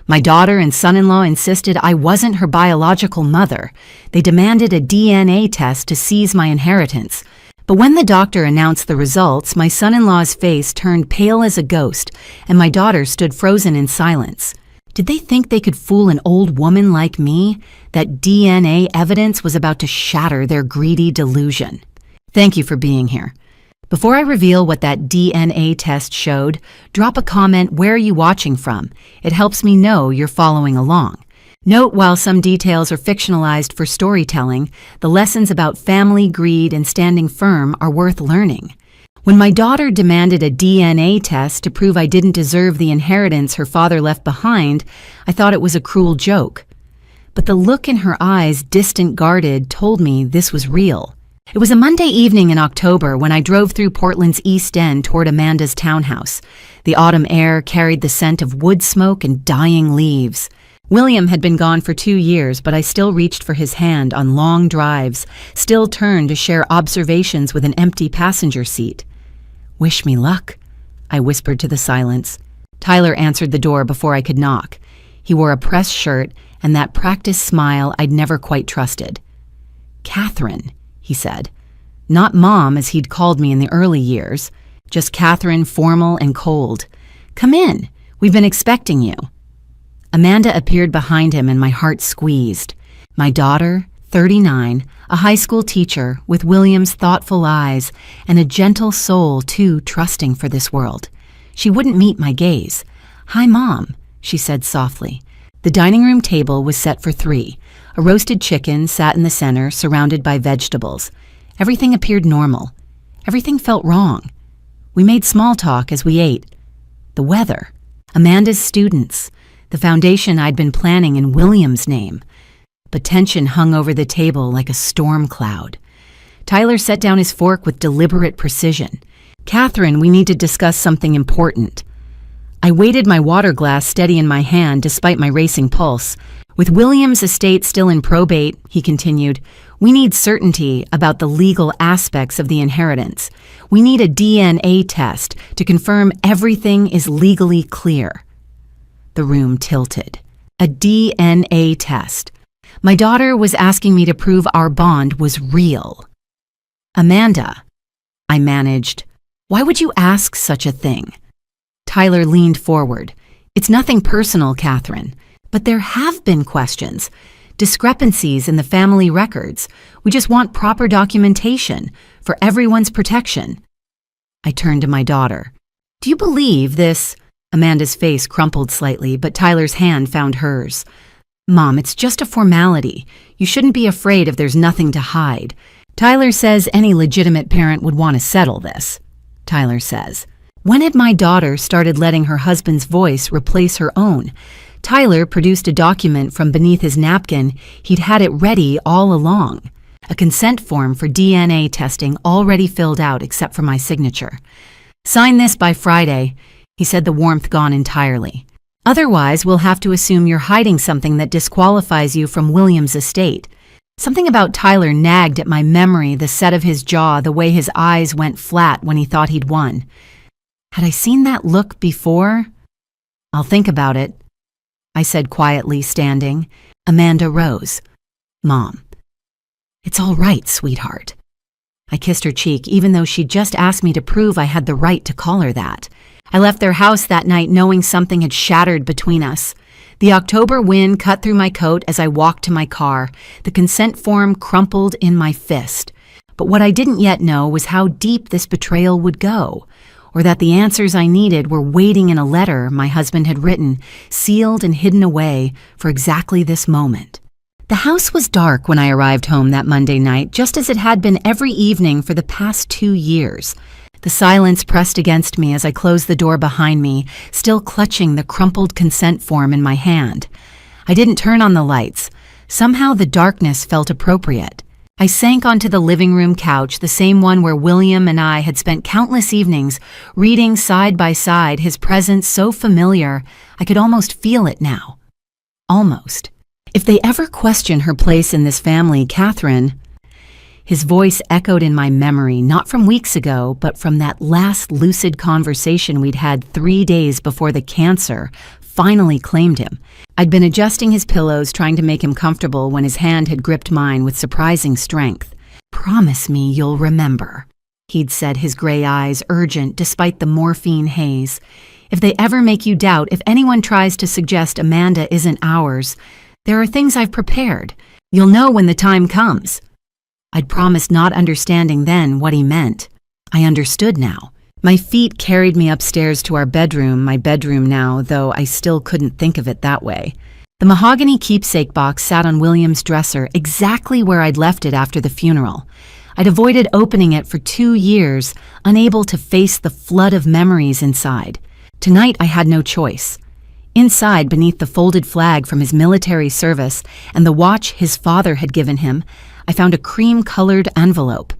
My daughter and son-in-law insisted I wasn't her biological mother. They demanded a DNA test to seize my inheritance. But when the doctor announced the results, my son-in-law's face turned pale as a ghost, and my daughter stood frozen in silence. Did they think they could fool an old woman like me? That DNA evidence was about to shatter their greedy delusion. Thank you for being here. Before I reveal what that DNA test showed, drop a comment where are you watching from. It helps me know you're following along. Note, while some details are fictionalized for storytelling, the lessons about family, greed, and standing firm are worth learning. When my daughter demanded a DNA test to prove I didn't deserve the inheritance her father left behind, I thought it was a cruel joke. But the look in her eyes, distant guarded, told me this was real. It was a Monday evening in October when I drove through Portland's East End toward Amanda's townhouse. The autumn air carried the scent of wood smoke and dying leaves. William had been gone for 2 years, but I still reached for his hand on long drives, still turned to share observations with an empty passenger seat. "Wish me luck," I whispered to the silence. Tyler answered the door before I could knock. He wore a pressed shirt and that practiced smile I'd never quite trusted. "Catherine," he said. Not Mom, as he'd called me in the early years, just Catherine, formal and cold. "Come in. We've been expecting you." Amanda appeared behind him and my heart squeezed. My daughter, 39, a high school teacher with William's thoughtful eyes and a gentle soul too trusting for this world. She wouldn't meet my gaze. "Hi, Mom," she said softly. The dining room table was set for 3. A roasted chicken sat in the center, surrounded by vegetables. Everything appeared normal. Everything felt wrong. We made small talk as we ate. The weather, Amanda's students, the foundation I'd been planning in William's name. But tension hung over the table like a storm cloud. Tyler set down his fork with deliberate precision. "Catherine, we need to discuss something important." I weighted my water glass steady in my hand despite my racing pulse. "With William's estate still in probate," he continued, "we need certainty about the legal aspects of the inheritance. We need a DNA test to confirm everything is legally clear." The room tilted. A DNA test. My daughter was asking me to prove our bond was real. "Amanda," I managed, "why would you ask such a thing?" Tyler leaned forward. "It's nothing personal, Catherine, but there have been questions, discrepancies in the family records. We just want proper documentation for everyone's protection." I turned to my daughter. "Do you believe this?" Amanda's face crumpled slightly, but Tyler's hand found hers. "Mom, it's just a formality. You shouldn't be afraid if there's nothing to hide. Tyler says any legitimate parent would want to settle this." Tyler says. When had my daughter started letting her husband's voice replace her own? Tyler produced a document from beneath his napkin. He'd had it ready all along. A consent form for DNA testing already filled out except for my signature. "Sign this by Friday," he said, the warmth gone entirely. "Otherwise, we'll have to assume you're hiding something that disqualifies you from William's estate." Something about Tyler nagged at my memory, the set of his jaw, the way his eyes went flat when he thought he'd won. Had I seen that look before? "I'll think about it," I said quietly, standing. Amanda rose. "Mom, it's all right, sweetheart." I kissed her cheek, even though she'd just asked me to prove I had the right to call her that. I left their house that night knowing something had shattered between us. The October wind cut through my coat as I walked to my car. The consent form crumpled in my fist. But what I didn't yet know was how deep this betrayal would go, or that the answers I needed were waiting in a letter my husband had written, sealed and hidden away for exactly this moment. The house was dark when I arrived home that Monday night, just as it had been every evening for the past 2 years. The silence pressed against me as I closed the door behind me, still clutching the crumpled consent form in my hand. I didn't turn on the lights. Somehow the darkness felt appropriate. I sank onto the living room couch, the same one where William and I had spent countless evenings, reading side by side, his presence so familiar I could almost feel it now. Almost. If they ever question her place in this family, Catherine... His voice echoed in my memory, not from weeks ago, but from that last lucid conversation we'd had 3 days before the cancer finally claimed him. I'd been adjusting his pillows, trying to make him comfortable, when his hand had gripped mine with surprising strength. "Promise me you'll remember," he'd said, his gray eyes urgent despite the morphine haze. "If they ever make you doubt, if anyone tries to suggest Amanda isn't ours, there are things I've prepared. You'll know when the time comes." I'd promised, not understanding then what he meant. I understood now. My feet carried me upstairs to our bedroom, my bedroom now, though I still couldn't think of it that way. The mahogany keepsake box sat on William's dresser, exactly where I'd left it after the funeral. I'd avoided opening it for 2 years, unable to face the flood of memories inside. Tonight I had no choice. Inside, beneath the folded flag from his military service and the watch his father had given him, I found a cream-colored envelope.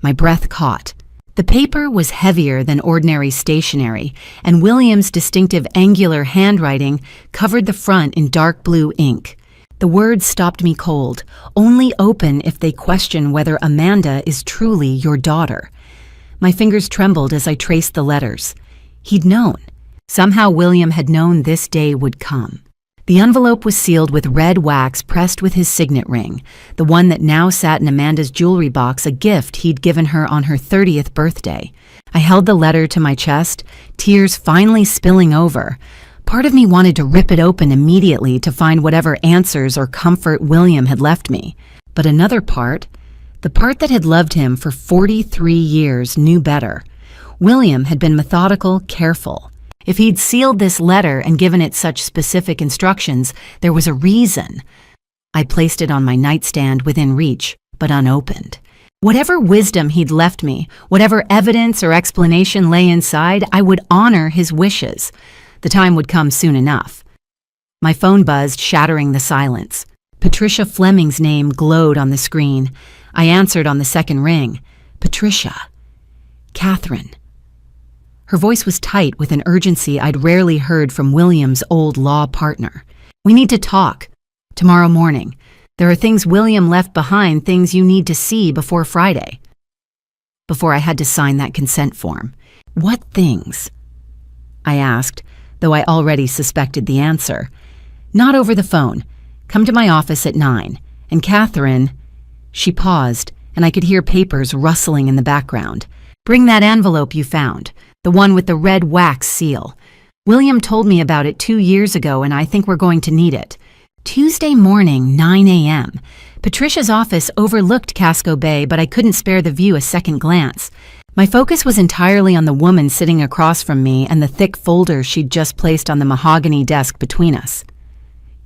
My breath caught. The paper was heavier than ordinary stationery, and William's distinctive angular handwriting covered the front in dark blue ink. The words stopped me cold. "Only open if they question whether Amanda is truly your daughter." My fingers trembled as I traced the letters. He'd known. Somehow William had known this day would come. The envelope was sealed with red wax pressed with his signet ring, the one that now sat in Amanda's jewelry box, a gift he'd given her on her 30th birthday. I held the letter to my chest, tears finally spilling over. Part of me wanted to rip it open immediately to find whatever answers or comfort William had left me. But another part, the part that had loved him for 43 years, knew better. William had been methodical, careful. If he'd sealed this letter and given it such specific instructions, there was a reason. I placed it on my nightstand within reach, but unopened. Whatever wisdom he'd left me, whatever evidence or explanation lay inside, I would honor his wishes. The time would come soon enough. My phone buzzed, shattering the silence. Patricia Fleming's name glowed on the screen. I answered on the second ring. "Patricia. Catherine." Her voice was tight with an urgency I'd rarely heard from William's old law partner. "We need to talk. Tomorrow morning. There are things William left behind, things you need to see before Friday." Before I had to sign that consent form. "What things?" I asked, though I already suspected the answer. "Not over the phone. Come to my office at 9. And Catherine..." She paused, and I could hear papers rustling in the background. "Bring that envelope you found. The one with the red wax seal. William told me about it 2 years ago, and I think we're going to need it. Tuesday morning, 9 a.m. Patricia's office overlooked Casco Bay, but I couldn't spare the view a second glance. My focus was entirely on the woman sitting across from me and the thick folder she'd just placed on the mahogany desk between us.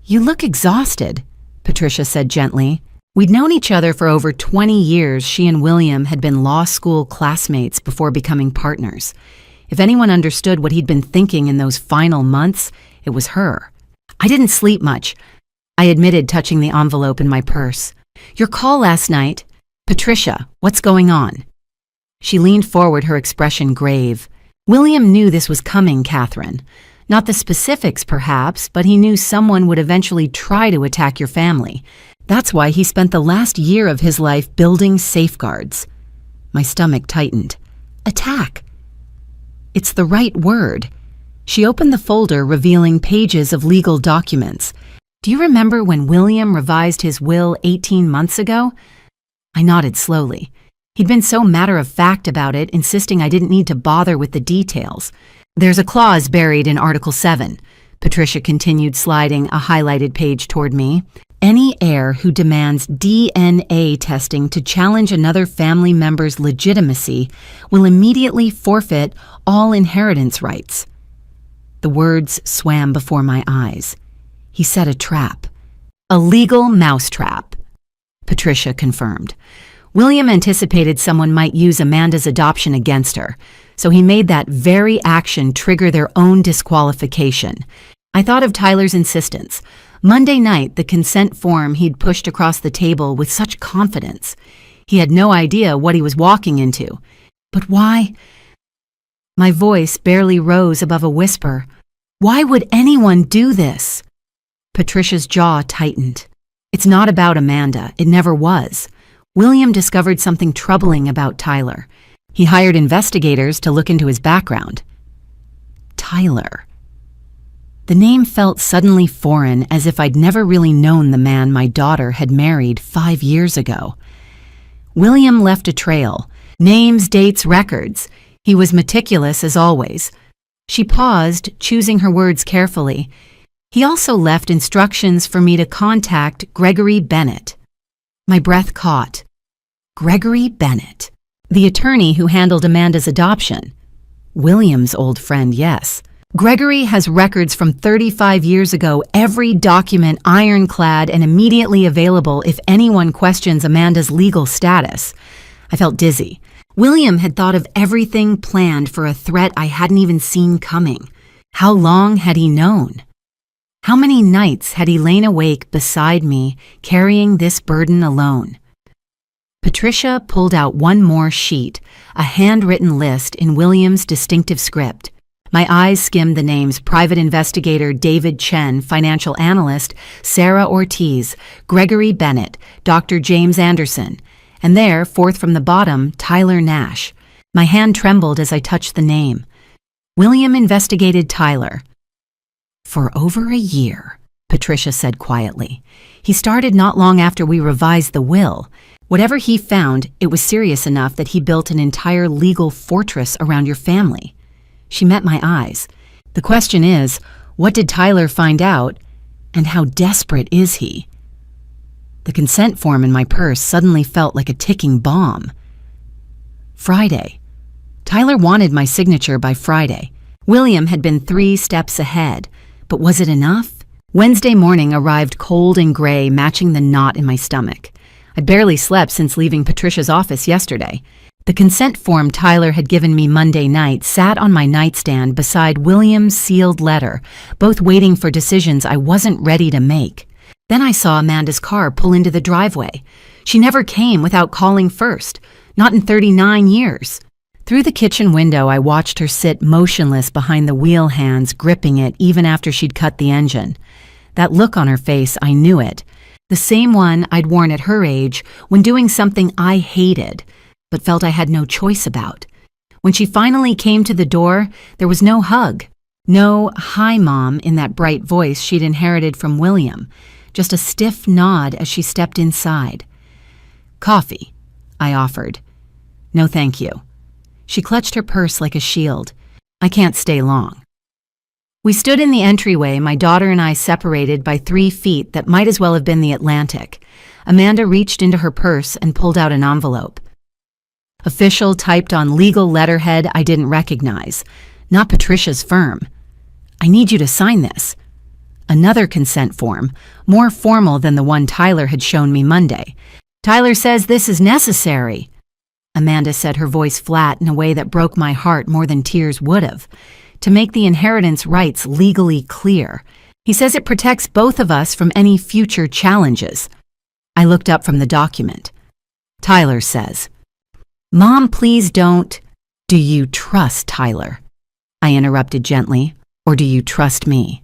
"You look exhausted," Patricia said gently. We'd known each other for over 20 years. She and William had been law school classmates before becoming partners. If anyone understood what he'd been thinking in those final months, it was her. "I didn't sleep much," I admitted, touching the envelope in my purse. "Your call last night. Patricia, what's going on?" She leaned forward, her expression grave. "William knew this was coming, Catherine. Not the specifics, perhaps, but he knew someone would eventually try to attack your family. That's why he spent the last year of his life building safeguards." My stomach tightened. "Attack. It's the right word." She opened the folder, revealing pages of legal documents. "Do you remember when William revised his will 18 months ago?" I nodded slowly. He'd been so matter-of-fact about it, insisting I didn't need to bother with the details. "There's a clause buried in Article 7, Patricia continued, sliding a highlighted page toward me. "Any heir who demands DNA testing to challenge another family member's legitimacy will immediately forfeit all inheritance rights." The words swam before my eyes. He set a trap. "A legal mousetrap," Patricia confirmed. William anticipated someone might use Amanda's adoption against her, so he made that very action trigger their own disqualification. I thought of Tyler's insistence. Monday night, the consent form he'd pushed across the table with such confidence. He had no idea what he was walking into. But why? My voice barely rose above a whisper. Why would anyone do this? Patricia's jaw tightened. It's not about Amanda. It never was. William discovered something troubling about Tyler. He hired investigators to look into his background. Tyler. The name felt suddenly foreign, as if I'd never really known the man my daughter had married 5 years ago. William left a trail. Names, dates, records. He was meticulous as always. She paused, choosing her words carefully. He also left instructions for me to contact Gregory Bennett. My breath caught. Gregory Bennett, the attorney who handled Amanda's adoption. William's old friend, yes. Gregory has records from 35 years ago, every document ironclad and immediately available if anyone questions Amanda's legal status. I felt dizzy. William had thought of everything planned for a threat I hadn't even seen coming. How long had he known? How many nights had he lain awake beside me, carrying this burden alone? Patricia pulled out one more sheet, a handwritten list in William's distinctive script. My eyes skimmed the names: Private Investigator David Chen, Financial Analyst Sarah Ortiz, Gregory Bennett, Dr. James Anderson, and there, fourth from the bottom, Tyler Nash. My hand trembled as I touched the name. William investigated Tyler. For over a year, Patricia said quietly. He started not long after we revised the will. Whatever he found, it was serious enough that he built an entire legal fortress around your family. She met my eyes. The question is, what did Tyler find out, and how desperate is he? The consent form in my purse suddenly felt like a ticking bomb. Friday. Tyler wanted my signature by Friday. William had been 3 steps ahead, but was it enough? Wednesday morning arrived cold and gray, matching the knot in my stomach. I'd barely slept since leaving Patricia's office yesterday. The consent form Tyler had given me Monday night sat on my nightstand beside William's sealed letter, both waiting for decisions I wasn't ready to make. Then I saw Amanda's car pull into the driveway. She never came without calling first, not in 39 years. Through the kitchen window, I watched her sit motionless behind the wheel hands, gripping it even after she'd cut the engine. That look on her face, I knew it. The same one I'd worn at her age when doing something I hated, but felt I had no choice about. When she finally came to the door, there was no hug, no "Hi, Mom" in that bright voice she'd inherited from William, just a stiff nod as she stepped inside. "Coffee," I offered. "No, thank you." She clutched her purse like a shield. "I can't stay long." We stood in the entryway, my daughter and I separated by 3 feet that might as well have been the Atlantic. Amanda reached into her purse and pulled out an envelope. Official, typed on legal letterhead I didn't recognize. Not Patricia's firm. "I need you to sign this." Another consent form, more formal than the one Tyler had shown me Monday. "Tyler says this is necessary." Amanda said, her voice flat in a way that broke my heart more than tears would have. "To make the inheritance rights legally clear. He says it protects both of us from any future challenges." I looked up from the document. "Tyler says." "Mom, please don't." "Do you trust Tyler?" I interrupted gently. "Or do you trust me?"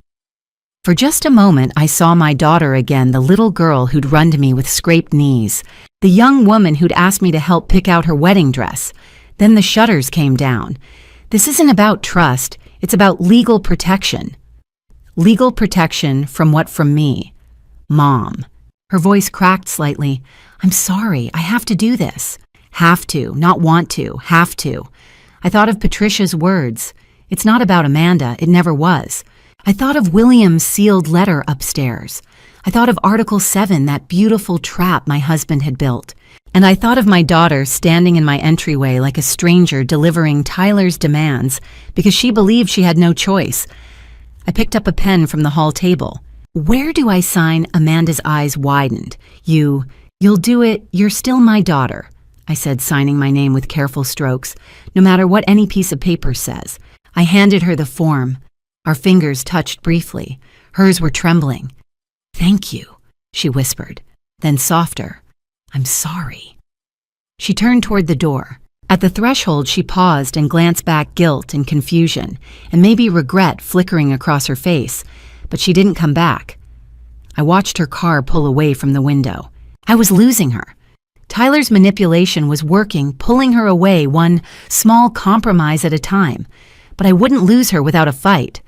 For just a moment, I saw my daughter again, the little girl who'd run to me with scraped knees, the young woman who'd asked me to help pick out her wedding dress. Then the shutters came down. This isn't about trust, it's about legal protection. Legal protection from what from me? Mom. Her voice cracked slightly. "I'm sorry, I have to do this." Have to, not want to, have to. I thought of Patricia's words. It's not about Amanda, it never was. I thought of William's sealed letter upstairs. I thought of Article 7, that beautiful trap my husband had built. And I thought of my daughter standing in my entryway like a stranger delivering Tyler's demands because she believed she had no choice. I picked up a pen from the hall table. "Where do I sign?" Amanda's eyes widened. You'll do it, you're still my daughter," I said, signing my name with careful strokes, no matter what any piece of paper says. I handed her the form. Our fingers touched briefly. Hers were trembling. "Thank you," she whispered, then softer. "I'm sorry." She turned toward the door. At the threshold, she paused and glanced back, guilt and confusion, and maybe regret flickering across her face, but she didn't come back. I watched her car pull away from the window. I was losing her. Tyler's manipulation was working, pulling her away one small compromise at a time, but I wouldn't lose her without a fight.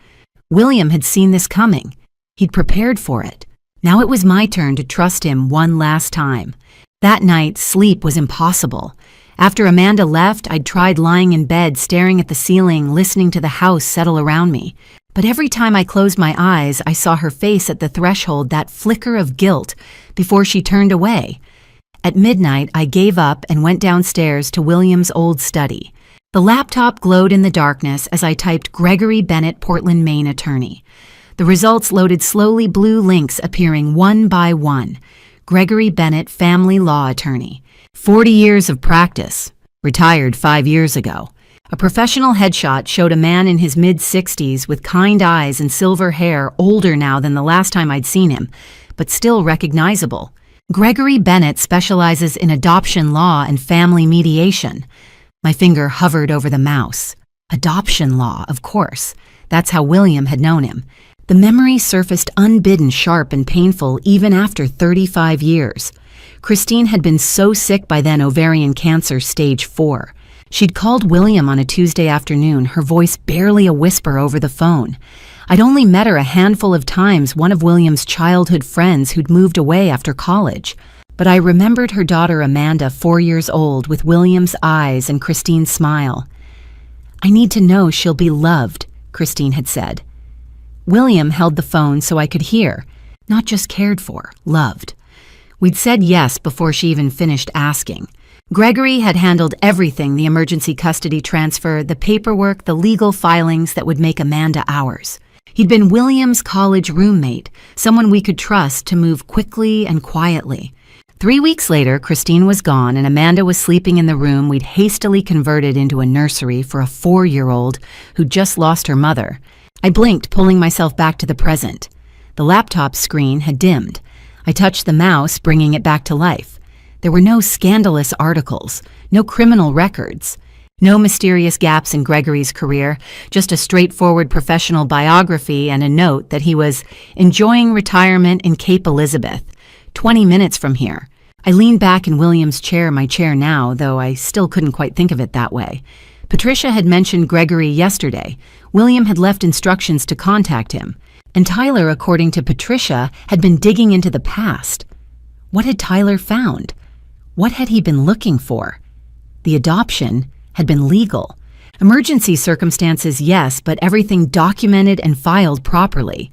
William had seen this coming. He'd prepared for it. Now it was my turn to trust him one last time. That night, sleep was impossible. After Amanda left, I'd tried lying in bed, staring at the ceiling, listening to the house settle around me. But every time I closed my eyes, I saw her face at the threshold, that flicker of guilt, before she turned away. At midnight, I gave up and went downstairs to William's old study. The laptop glowed in the darkness as I typed Gregory Bennett, Portland, Maine attorney. The results loaded slowly, blue links appearing one by one. Gregory Bennett, family law attorney. 40 years of practice. Retired 5 years ago. A professional headshot showed a man in his mid-60s with kind eyes and silver hair, older now than the last time I'd seen him, but still recognizable. Gregory Bennett specializes in adoption law and family mediation. My finger hovered over the mouse. Adoption law, of course. That's how William had known him. The memory surfaced unbidden, sharp and painful even after 35 years. Christine had been so sick by then, ovarian cancer stage 4. She'd called William on a Tuesday afternoon, her voice barely a whisper over the phone. I'd only met her a handful of times, one of William's childhood friends who'd moved away after college. But I remembered her daughter Amanda, 4 years old, with William's eyes and Christine's smile. "I need to know she'll be loved," Christine had said. William held the phone so I could hear, not just cared for, loved. We'd said yes before she even finished asking. Gregory had handled everything: the emergency custody transfer, the paperwork, the legal filings that would make Amanda ours. He'd been William's college roommate, someone we could trust to move quickly and quietly. 3 weeks later, Christine was gone and Amanda was sleeping in the room we'd hastily converted into a nursery for a 4-year-old who'd just lost her mother. I blinked, pulling myself back to the present. The laptop screen had dimmed. I touched the mouse, bringing it back to life. There were no scandalous articles, no criminal records, no mysterious gaps in Gregory's career, just a straightforward professional biography and a note that he was enjoying retirement in Cape Elizabeth, 20 minutes from here. I leaned back in William's chair, my chair now, though I still couldn't quite think of it that way. Patricia had mentioned Gregory yesterday. William had left instructions to contact him. And Tyler, according to Patricia, had been digging into the past. What had Tyler found? What had he been looking for? The adoption had been legal. Emergency circumstances, yes, but everything documented and filed properly.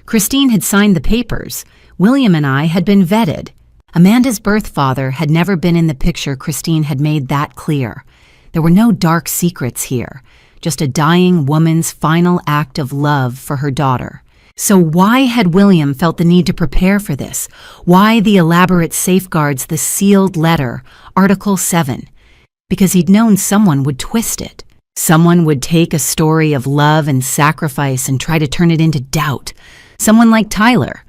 Christine had signed the papers. William and I had been vetted. Amanda's birth father had never been in the picture. Christine had made that clear. There were no dark secrets here, just a dying woman's final act of love for her daughter. So why had William felt the need to prepare for this? Why the elaborate safeguards, the sealed letter, Article 7? Because he'd known someone would twist it. Someone would take a story of love and sacrifice and try to turn it into doubt. Someone like Tyler.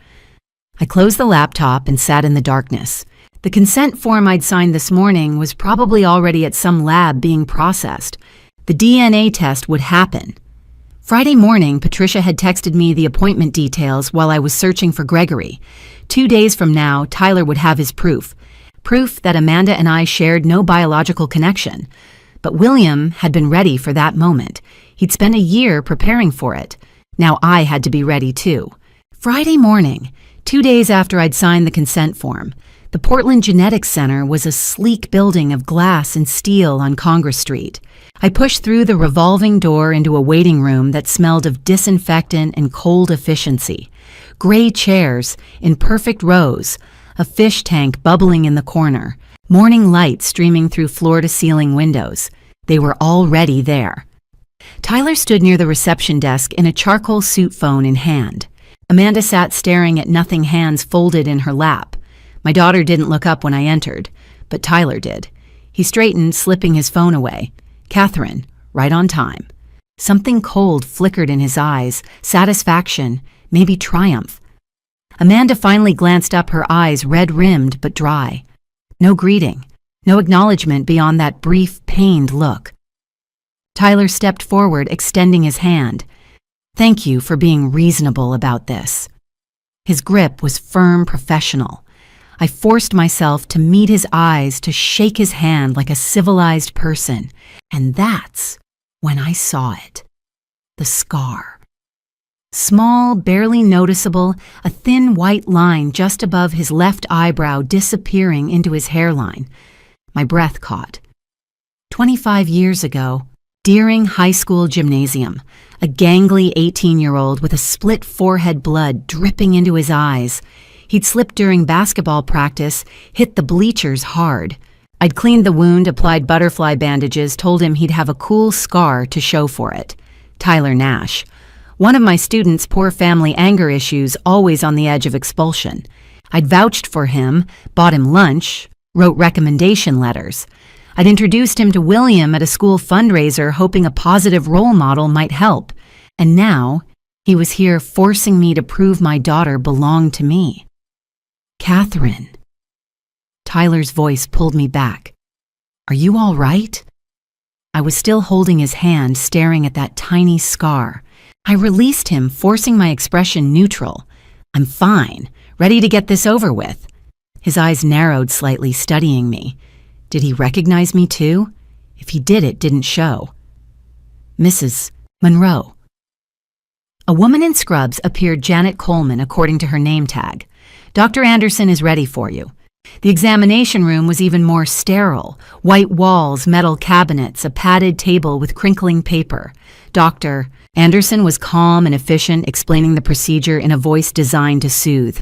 I closed the laptop and sat in the darkness. The consent form I'd signed this morning was probably already at some lab being processed. The DNA test would happen. Friday morning, Patricia had texted me the appointment details while I was searching for Gregory. 2 days from now, Tyler would have his proof. Proof that Amanda and I shared no biological connection. But William had been ready for that moment. He'd spent a year preparing for it. Now I had to be ready too. Friday morning, 2 days after I'd signed the consent form, the Portland Genetics Center was a sleek building of glass and steel on Congress Street. I pushed through the revolving door into a waiting room that smelled of disinfectant and cold efficiency. Gray chairs in perfect rows, a fish tank bubbling in the corner, morning light streaming through floor-to-ceiling windows. They were already there. Tyler stood near the reception desk in a charcoal suit, phone in hand. Amanda sat staring at nothing, hands folded in her lap. My daughter didn't look up when I entered, but Tyler did. He straightened, slipping his phone away. Catherine, right on time. Something cold flickered in his eyes, satisfaction, maybe triumph. Amanda finally glanced up, her eyes red-rimmed but dry. No greeting, no acknowledgement beyond that brief, pained look. Tyler stepped forward, extending his hand. "Thank you for being reasonable about this." His grip was firm, professional. I forced myself to meet his eyes, to shake his hand like a civilized person. And that's when I saw it. The scar. Small, barely noticeable, a thin white line just above his left eyebrow disappearing into his hairline. My breath caught. 25 years ago, Deering High School Gymnasium, a gangly 18-year-old with a split forehead, blood dripping into his eyes. He'd slipped during basketball practice, hit the bleachers hard. I'd cleaned the wound, applied butterfly bandages, told him he'd have a cool scar to show for it. Tyler Nash. One of my students' poor family anger issues, always on the edge of expulsion. I'd vouched for him, bought him lunch, wrote recommendation letters. I'd introduced him to William at a school fundraiser, hoping a positive role model might help. And now, he was here forcing me to prove my daughter belonged to me. Catherine. Tyler's voice pulled me back. Are you all right? I was still holding his hand, staring at that tiny scar. I released him, forcing my expression neutral. I'm fine, ready to get this over with. His eyes narrowed slightly, studying me. Did he recognize me too? If he did, it didn't show. Mrs. Monroe. A woman in scrubs appeared, Janet Coleman, according to her name tag. Dr. Anderson is ready for you. The examination room was even more sterile. White walls, metal cabinets, a padded table with crinkling paper. Dr. Anderson was calm and efficient, explaining the procedure in a voice designed to soothe.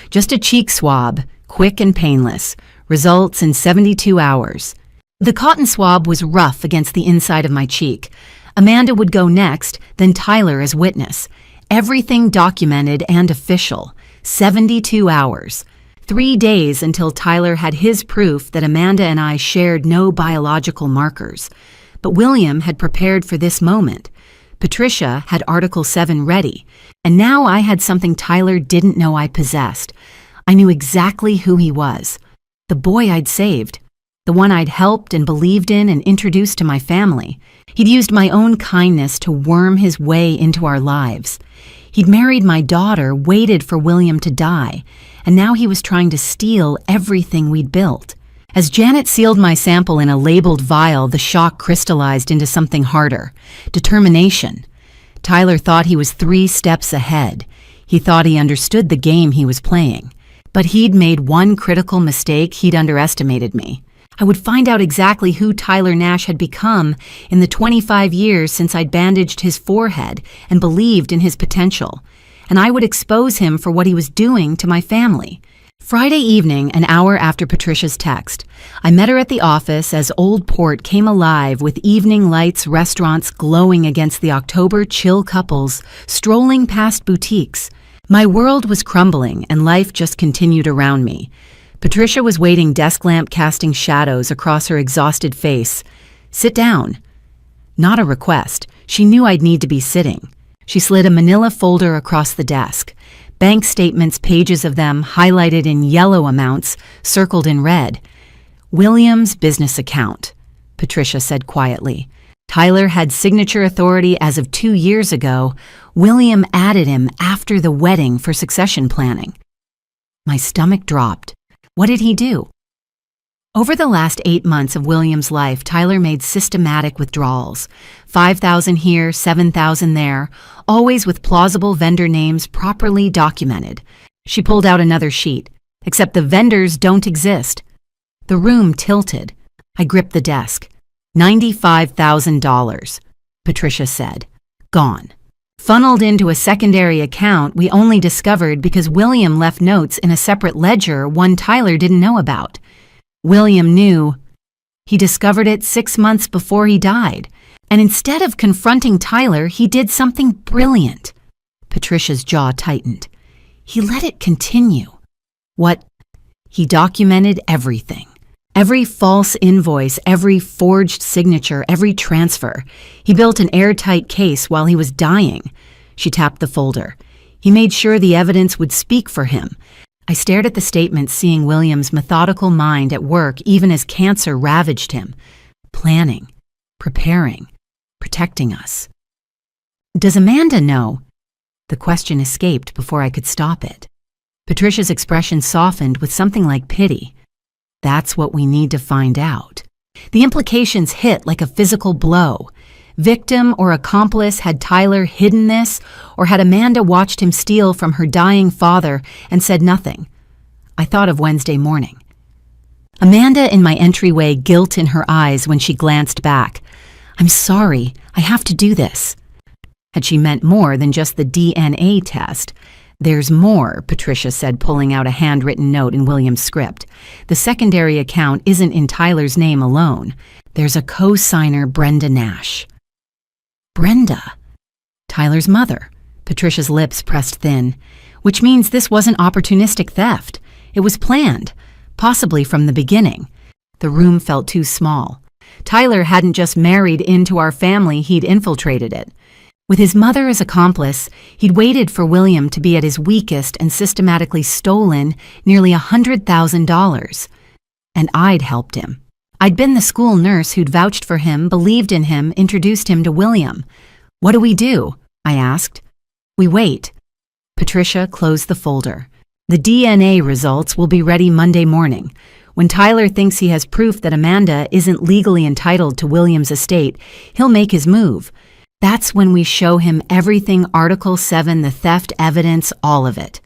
Just a cheek swab, quick and painless. Results in 72 hours. The cotton swab was rough against the inside of my cheek. Amanda would go next, then Tyler as witness. Everything documented and official. 72 hours. 3 days until Tyler had his proof that Amanda and I shared no biological markers. But William had prepared for this moment. Patricia had Article 7 ready, and now I had something Tyler didn't know I possessed. I knew exactly who he was. The boy I'd saved. The one I'd helped and believed in and introduced to my family. He'd used my own kindness to worm his way into our lives. He'd married my daughter, waited for William to die, and now he was trying to steal everything we'd built. As Janet sealed my sample in a labeled vial, the shock crystallized into something harder. Determination. Tyler thought he was 3 steps ahead. He thought he understood the game he was playing. But he'd made one critical mistake. He'd underestimated me. I would find out exactly who Tyler Nash had become in the 25 years since I'd bandaged his forehead and believed in his potential. And I would expose him for what he was doing to my family. Friday evening, an hour after Patricia's text, I met her at the office as Old Port came alive with evening lights, restaurants glowing against the October chill, couples strolling past boutiques. My world was crumbling and life just continued around me. Patricia was waiting, desk lamp casting shadows across her exhausted face. Sit down. Not a request. She knew I'd need to be sitting. She slid a manila folder across the desk. Bank statements, pages of them, highlighted in yellow amounts, circled in red. William's business account, Patricia said quietly. Tyler had signature authority as of 2 years ago. William added him after the wedding for succession planning. My stomach dropped. What did he do? Over the last 8 months of William's life, Tyler made systematic withdrawals. 5,000 here, 7,000 there, always with plausible vendor names properly documented. She pulled out another sheet. Except the vendors don't exist. The room tilted. I gripped the desk. $95,000, Patricia said. Gone. Funneled into a secondary account we only discovered because William left notes in a separate ledger, one Tyler didn't know about. William knew. He discovered it 6 months before he died. And instead of confronting Tyler, he did something brilliant. Patricia's jaw tightened. He let it continue. What? He documented everything. Every false invoice, every forged signature, every transfer. He built an airtight case while he was dying. She tapped the folder. He made sure the evidence would speak for him. I stared at the statement, seeing William's methodical mind at work even as cancer ravaged him. Planning, preparing, protecting us. Does Amanda know? The question escaped before I could stop it. Patricia's expression softened with something like pity. That's what we need to find out. The implications hit like a physical blow. Victim or accomplice? Had Tyler hidden this, or had Amanda watched him steal from her dying father and said nothing? I thought of Wednesday morning. Amanda in my entryway, guilt in her eyes when she glanced back. I'm sorry, I have to do this. Had she meant more than just the DNA test? There's more, Patricia said, pulling out a handwritten note in William's script. The secondary account isn't in Tyler's name alone. There's a co-signer, Brenda Nash. Brenda? Tyler's mother. Patricia's lips pressed thin. Which means this wasn't opportunistic theft. It was planned, possibly from the beginning. The room felt too small. Tyler hadn't just married into our family, he'd infiltrated it. With his mother as accomplice, he'd waited for William to be at his weakest and systematically stolen nearly $100,000. And I'd helped him. I'd been the school nurse who'd vouched for him, believed in him, introduced him to William. What do we do? I asked. We wait. Patricia closed the folder. The DNA results will be ready Monday morning. When Tyler thinks he has proof that Amanda isn't legally entitled to William's estate, he'll make his move. That's when we show him everything, Article 7, the theft evidence, all of it.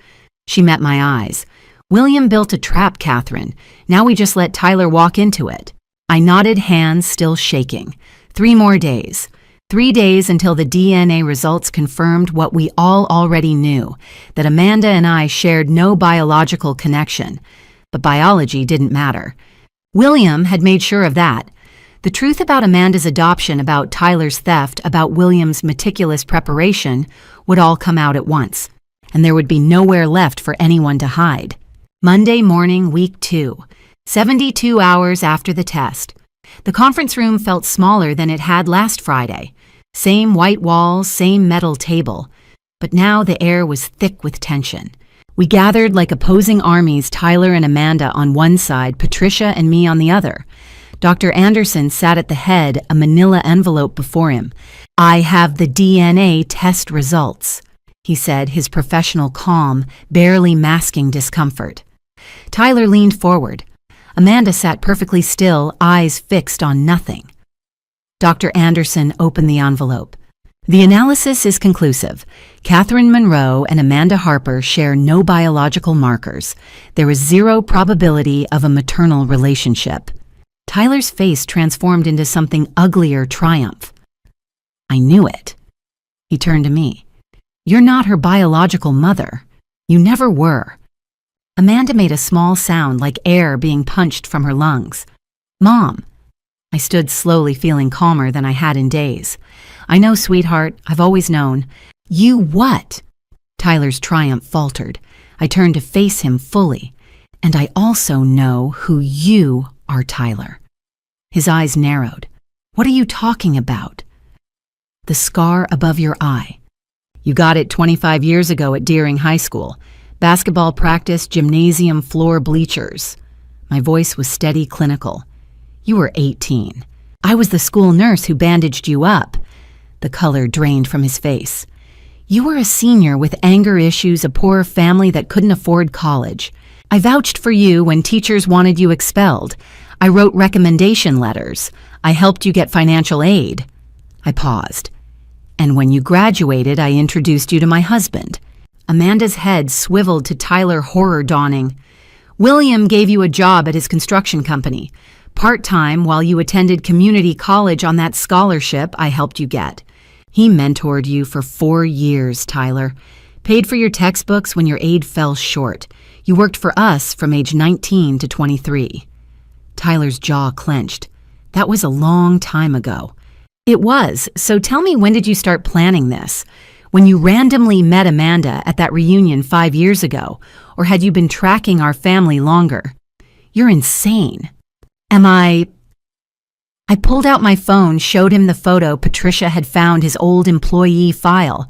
She met my eyes. William built a trap, Catherine. Now we just let Tyler walk into it. I nodded, hands still shaking. 3 more days. 3 days until the DNA results confirmed what we all already knew, that Amanda and I shared no biological connection. But biology didn't matter. William had made sure of that. The truth about Amanda's adoption, about Tyler's theft, about William's meticulous preparation would all come out at once, and there would be nowhere left for anyone to hide. Monday morning, week 2, 72 hours after the test. The conference room felt smaller than it had last Friday. Same white walls, same metal table. But now the air was thick with tension. We gathered like opposing armies, Tyler and Amanda on one side, Patricia and me on the other. Dr. Anderson sat at the head, a manila envelope before him. I have the DNA test results, he said, his professional calm barely masking discomfort. Tyler leaned forward. Amanda sat perfectly still, eyes fixed on nothing. Dr. Anderson opened the envelope. The analysis is conclusive. Catherine Monroe and Amanda Harper share no biological markers. There is 0 probability of a maternal relationship. Tyler's face transformed into something uglier, triumph. I knew it. He turned to me. You're not her biological mother. You never were. Amanda made a small sound like air being punched from her lungs. Mom. I stood slowly, feeling calmer than I had in days. I know, sweetheart. I've always known. You what? Tyler's triumph faltered. I turned to face him fully. And I also know who you are, Tyler. His eyes narrowed. What are you talking about? The scar above your eye. You got it 25 years ago at Deering High School. Basketball practice, gymnasium floor bleachers. My voice was steady, clinical. You were 18. I was the school nurse who bandaged you up. The color drained from his face. You were a senior with anger issues, a poor family that couldn't afford college. I vouched for you when teachers wanted you expelled. I wrote recommendation letters. I helped you get financial aid. I paused. And when you graduated, I introduced you to my husband. Amanda's head swiveled to Tyler, horror dawning. William gave you a job at his construction company. Part-time while you attended community college on that scholarship I helped you get. He mentored you for 4 years, Tyler. Paid for your textbooks when your aid fell short. You worked for us from age 19 to 23. Tyler's jaw clenched. That was a long time ago. It was, so tell me, when did you start planning this? When you randomly met Amanda at that reunion 5 years ago? Or had you been tracking our family longer? You're insane. Am I pulled out my phone, showed him the photo Patricia had found, his old employee file.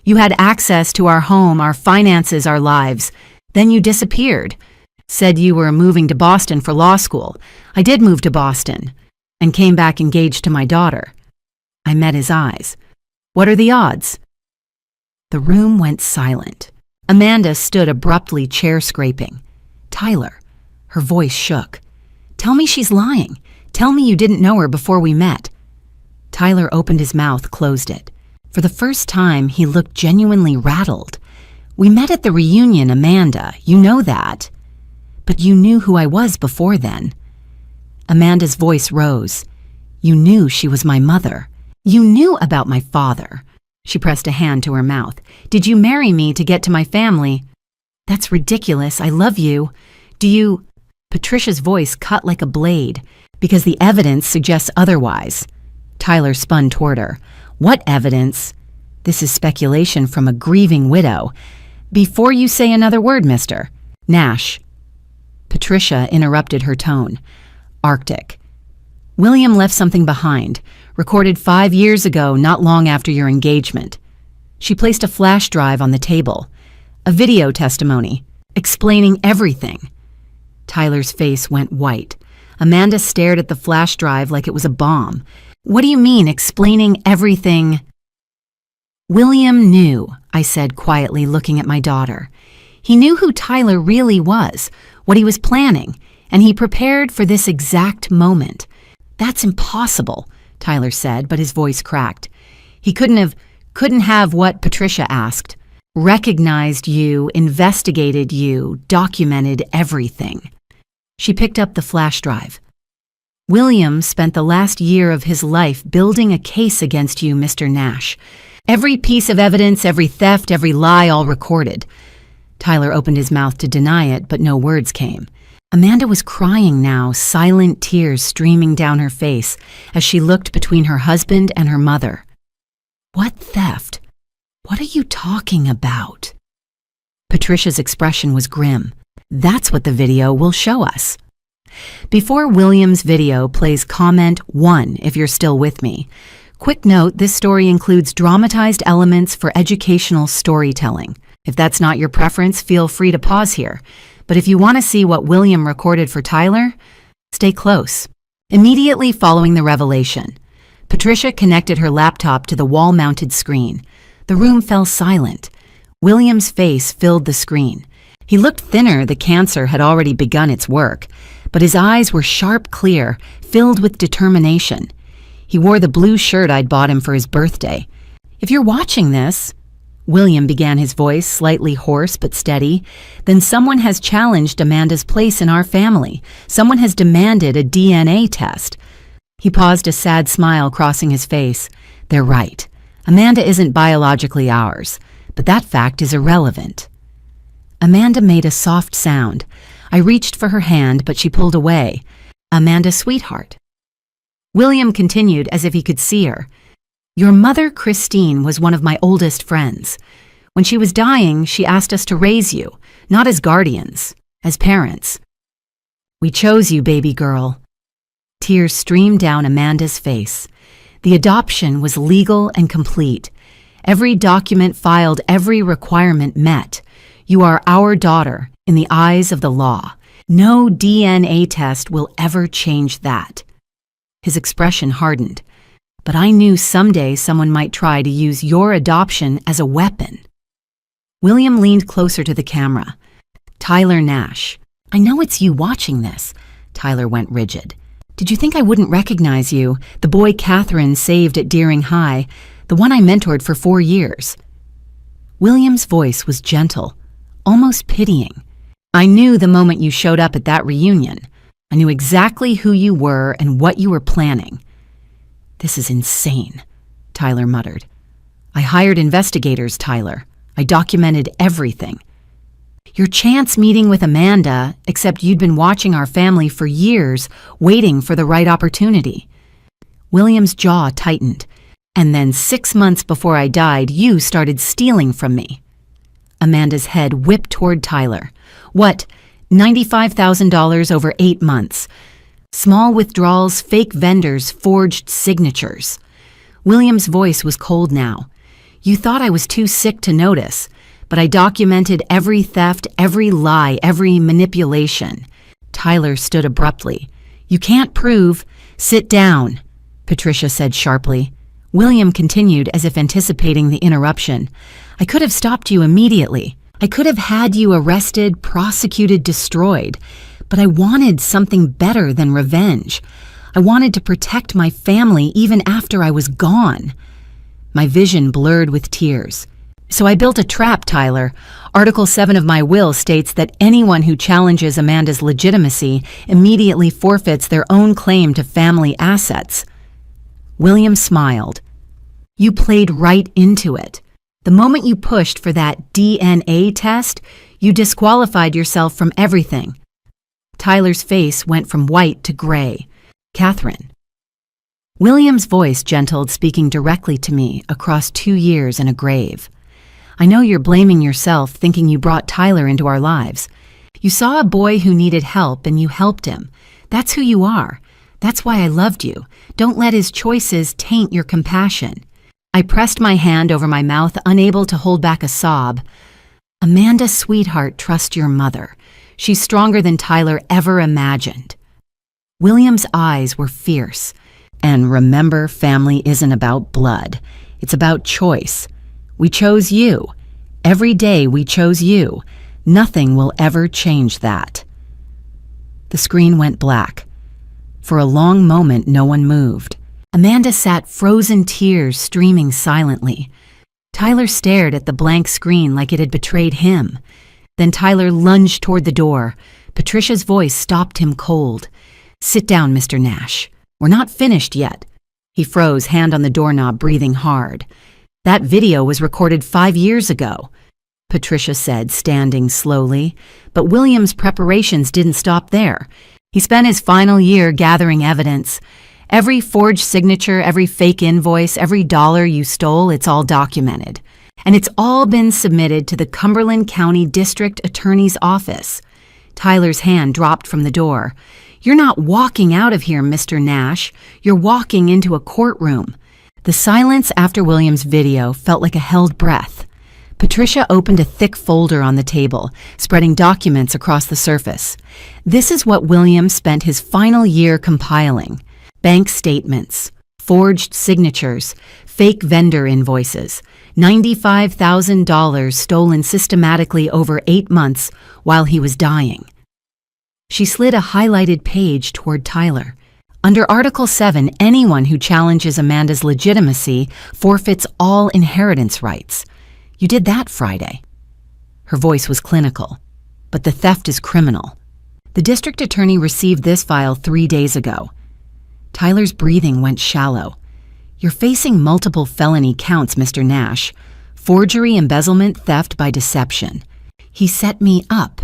You had access to our home, our finances, our lives. Then you disappeared. Said you were moving to Boston for law school. I did move to Boston and came back engaged to my daughter. I met his eyes. What are the odds? The room went silent. Amanda stood abruptly, chair scraping. Tyler. Her voice shook. Tell me she's lying. Tell me you didn't know her before we met. Tyler opened his mouth, closed it. For the first time, he looked genuinely rattled. We met at the reunion, Amanda. You know that. But you knew who I was before then. Amanda's voice rose. You knew she was my mother. You knew about my father. She pressed a hand to her mouth. Did you marry me to get to my family? That's ridiculous. I love you. Do you... Patricia's voice cut like a blade, because the evidence suggests otherwise. Tyler spun toward her. What evidence? This is speculation from a grieving widow. Before you say another word, Mr. Nash. Patricia interrupted her tone. Arctic. William left something behind, recorded 5 years ago, not long after your engagement. She placed a flash drive on the table. A video testimony, explaining everything. Tyler's face went white. Amanda stared at the flash drive like it was a bomb. What do you mean, explaining everything? William knew, I said quietly, looking at my daughter. He knew who Tyler really was, what he was planning, and he prepared for this exact moment. That's impossible, Tyler said, but his voice cracked. He couldn't have what Patricia asked. Recognized you, investigated you, documented everything. She picked up the flash drive. William spent the last year of his life building a case against you, Mr. Nash. Every piece of evidence, every theft, every lie, all recorded. Tyler opened his mouth to deny it, but no words came. Amanda was crying now, silent tears streaming down her face as she looked between her husband and her mother. What theft? What are you talking about? Patricia's expression was grim. That's what the video will show us. Before William's video plays comment 1 if you're still with me. Quick note, this story includes dramatized elements for educational storytelling. If that's not your preference, feel free to pause here. But if you want to see what William recorded for Tyler, stay close. Immediately following the revelation, Patricia connected her laptop to the wall-mounted screen. The room fell silent. William's face filled the screen. He looked thinner, the cancer had already begun its work, but his eyes were sharp, clear, filled with determination. He wore the blue shirt I'd bought him for his birthday. If you're watching this, William began, his voice slightly hoarse but steady, then someone has challenged Amanda's place in our family. Someone has demanded a DNA test. He paused, a sad smile crossing his face. They're right. Amanda isn't biologically ours, but that fact is irrelevant. Amanda made a soft sound. I reached for her hand, but she pulled away. Amanda, sweetheart. William continued as if he could see her. Your mother, Christine, was one of my oldest friends. When she was dying, she asked us to raise you, not as guardians, as parents. We chose you, baby girl. Tears streamed down Amanda's face. The adoption was legal and complete. Every document filed, every requirement met. You are our daughter in the eyes of the law. No DNA test will ever change that. His expression hardened. But I knew someday someone might try to use your adoption as a weapon. William leaned closer to the camera. Tyler Nash. I know it's you watching this. Tyler went rigid. Did you think I wouldn't recognize you, the boy Catherine saved at Deering High, the one I mentored for 4 years? William's voice was gentle, almost pitying. I knew the moment you showed up at that reunion. I knew exactly who you were and what you were planning. This is insane, Tyler muttered. I hired investigators, Tyler. I documented everything. Your chance meeting with Amanda, except you'd been watching our family for years, waiting for the right opportunity. William's jaw tightened. And then 6 months before I died, you started stealing from me. Amanda's head whipped toward Tyler. What? $95,000 over 8 months. Small withdrawals, fake vendors, forged signatures. William's voice was cold now. You thought I was too sick to notice, but I documented every theft, every lie, every manipulation. Tyler stood abruptly. You can't prove. Sit down, Patricia said sharply. William continued as if anticipating the interruption. I could have stopped you immediately. I could have had you arrested, prosecuted, destroyed. But I wanted something better than revenge. I wanted to protect my family even after I was gone. My vision blurred with tears. So I built a trap, Tyler. Article 7 of my will states that anyone who challenges Amanda's legitimacy immediately forfeits their own claim to family assets. William smiled. You played right into it. The moment you pushed for that DNA test, you disqualified yourself from everything. Tyler's face went from white to gray. Catherine. William's voice gentled, speaking directly to me across 2 years and a grave. I know you're blaming yourself, thinking you brought Tyler into our lives. You saw a boy who needed help and you helped him. That's who you are. That's why I loved you. Don't let his choices taint your compassion. I pressed my hand over my mouth, unable to hold back a sob. Amanda, sweetheart, trust your mother. She's stronger than Tyler ever imagined. William's eyes were fierce. And remember, family isn't about blood. It's about choice. We chose you. Every day we chose you. Nothing will ever change that. The screen went black. For a long moment, no one moved. Amanda sat, frozen tears streaming silently. Tyler stared at the blank screen like it had betrayed him. Then Tyler lunged toward the door. Patricia's voice stopped him cold. Sit down, Mr. Nash. We're not finished yet. He froze, hand on the doorknob, breathing hard. That video was recorded 5 years ago, Patricia said, standing slowly. But William's preparations didn't stop there. He spent his final year gathering evidence. Every forged signature, every fake invoice, every dollar you stole, it's all documented. And it's all been submitted to the Cumberland County District Attorney's Office. Tyler's hand dropped from the door. You're not walking out of here, Mr. Nash. You're walking into a courtroom. The silence after William's video felt like a held breath. Patricia opened a thick folder on the table, spreading documents across the surface. This is what William spent his final year compiling. Bank statements, forged signatures, fake vendor invoices, $95,000 stolen systematically over 8 months while he was dying. She slid a highlighted page toward Tyler. Under Article 7, anyone who challenges Amanda's legitimacy forfeits all inheritance rights. You did that Friday. Her voice was clinical. But the theft is criminal. The district attorney received this file 3 days ago. Tyler's breathing went shallow. You're facing multiple felony counts, Mr. Nash. Forgery, embezzlement, theft by deception. He set me up.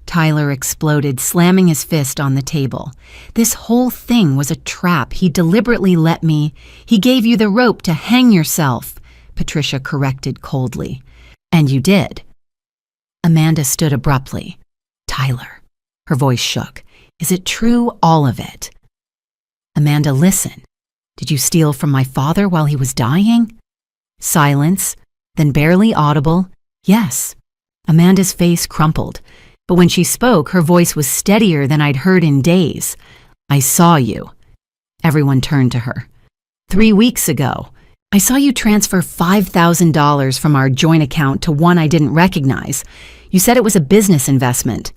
Tyler exploded, slamming his fist on the table. This whole thing was a trap. He deliberately let me. He gave you the rope to hang yourself, Patricia corrected coldly. And you did. Amanda stood abruptly. Tyler. Her voice shook. Is it true, all of it? Amanda, listen. Did you steal from my father while he was dying? Silence, then barely audible. Yes. Amanda's face crumpled. But when she spoke, her voice was steadier than I'd heard in days. I saw you. Everyone turned to her. 3 weeks ago, I saw you transfer $5,000 from our joint account to one I didn't recognize. You said it was a business investment.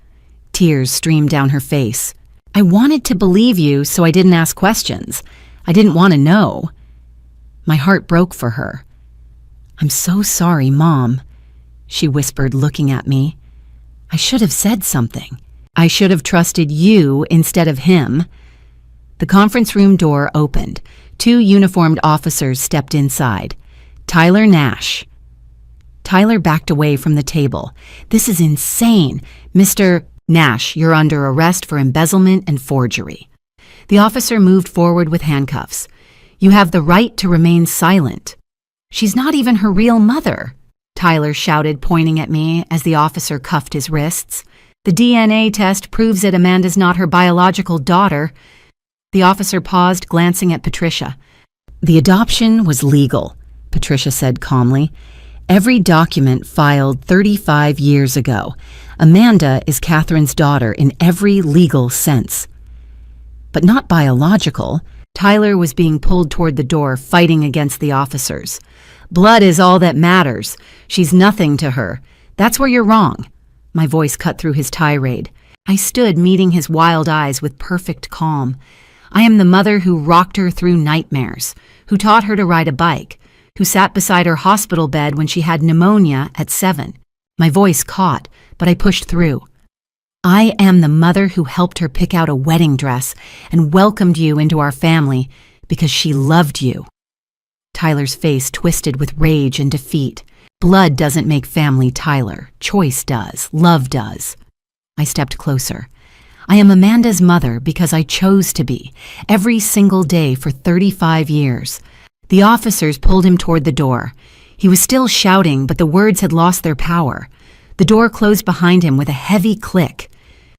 Tears streamed down her face. I wanted to believe you, so I didn't ask questions. I didn't want to know. My heart broke for her. I'm so sorry, Mom, she whispered, looking at me. I should have said something. I should have trusted you instead of him. The conference room door opened. 2 uniformed officers stepped inside. Tyler Nash. Tyler backed away from the table. This is insane. Mr. Nash, you're under arrest for embezzlement and forgery. The officer moved forward with handcuffs. You have the right to remain silent. She's not even her real mother, Tyler shouted, pointing at me as the officer cuffed his wrists. The DNA test proves that Amanda's not her biological daughter. The officer paused, glancing at Patricia. The adoption was legal, Patricia said calmly. Every document filed 35 years ago. Amanda is Catherine's daughter in every legal sense. But not biological. Tyler was being pulled toward the door, fighting against the officers. Blood is all that matters. She's nothing to her. That's where you're wrong. My voice cut through his tirade. I stood, meeting his wild eyes with perfect calm. I am the mother who rocked her through nightmares, who taught her to ride a bike, who sat beside her hospital bed when she had pneumonia at 7. My voice caught, but I pushed through. I am the mother who helped her pick out a wedding dress and welcomed you into our family because she loved you. Tyler's face twisted with rage and defeat. Blood doesn't make family, Tyler. Choice does. Love does. I stepped closer. I am Amanda's mother because I chose to be, every single day for 35 years. The officers pulled him toward the door. He was still shouting, but the words had lost their power. The door closed behind him with a heavy click.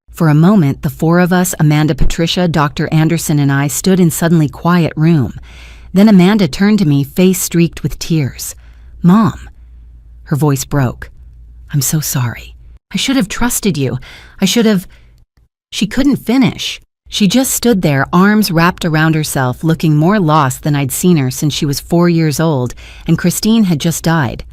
For a moment, the four of us, Amanda, Patricia, Dr. Anderson, and I, stood in suddenly quiet room. Then Amanda turned to me, face streaked with tears. "Mom." Her voice broke. "I'm so sorry. I should have trusted you. I should have..." She couldn't finish. She just stood there, arms wrapped around herself, looking more lost than I'd seen her since she was 4 years old, and Christine had just died.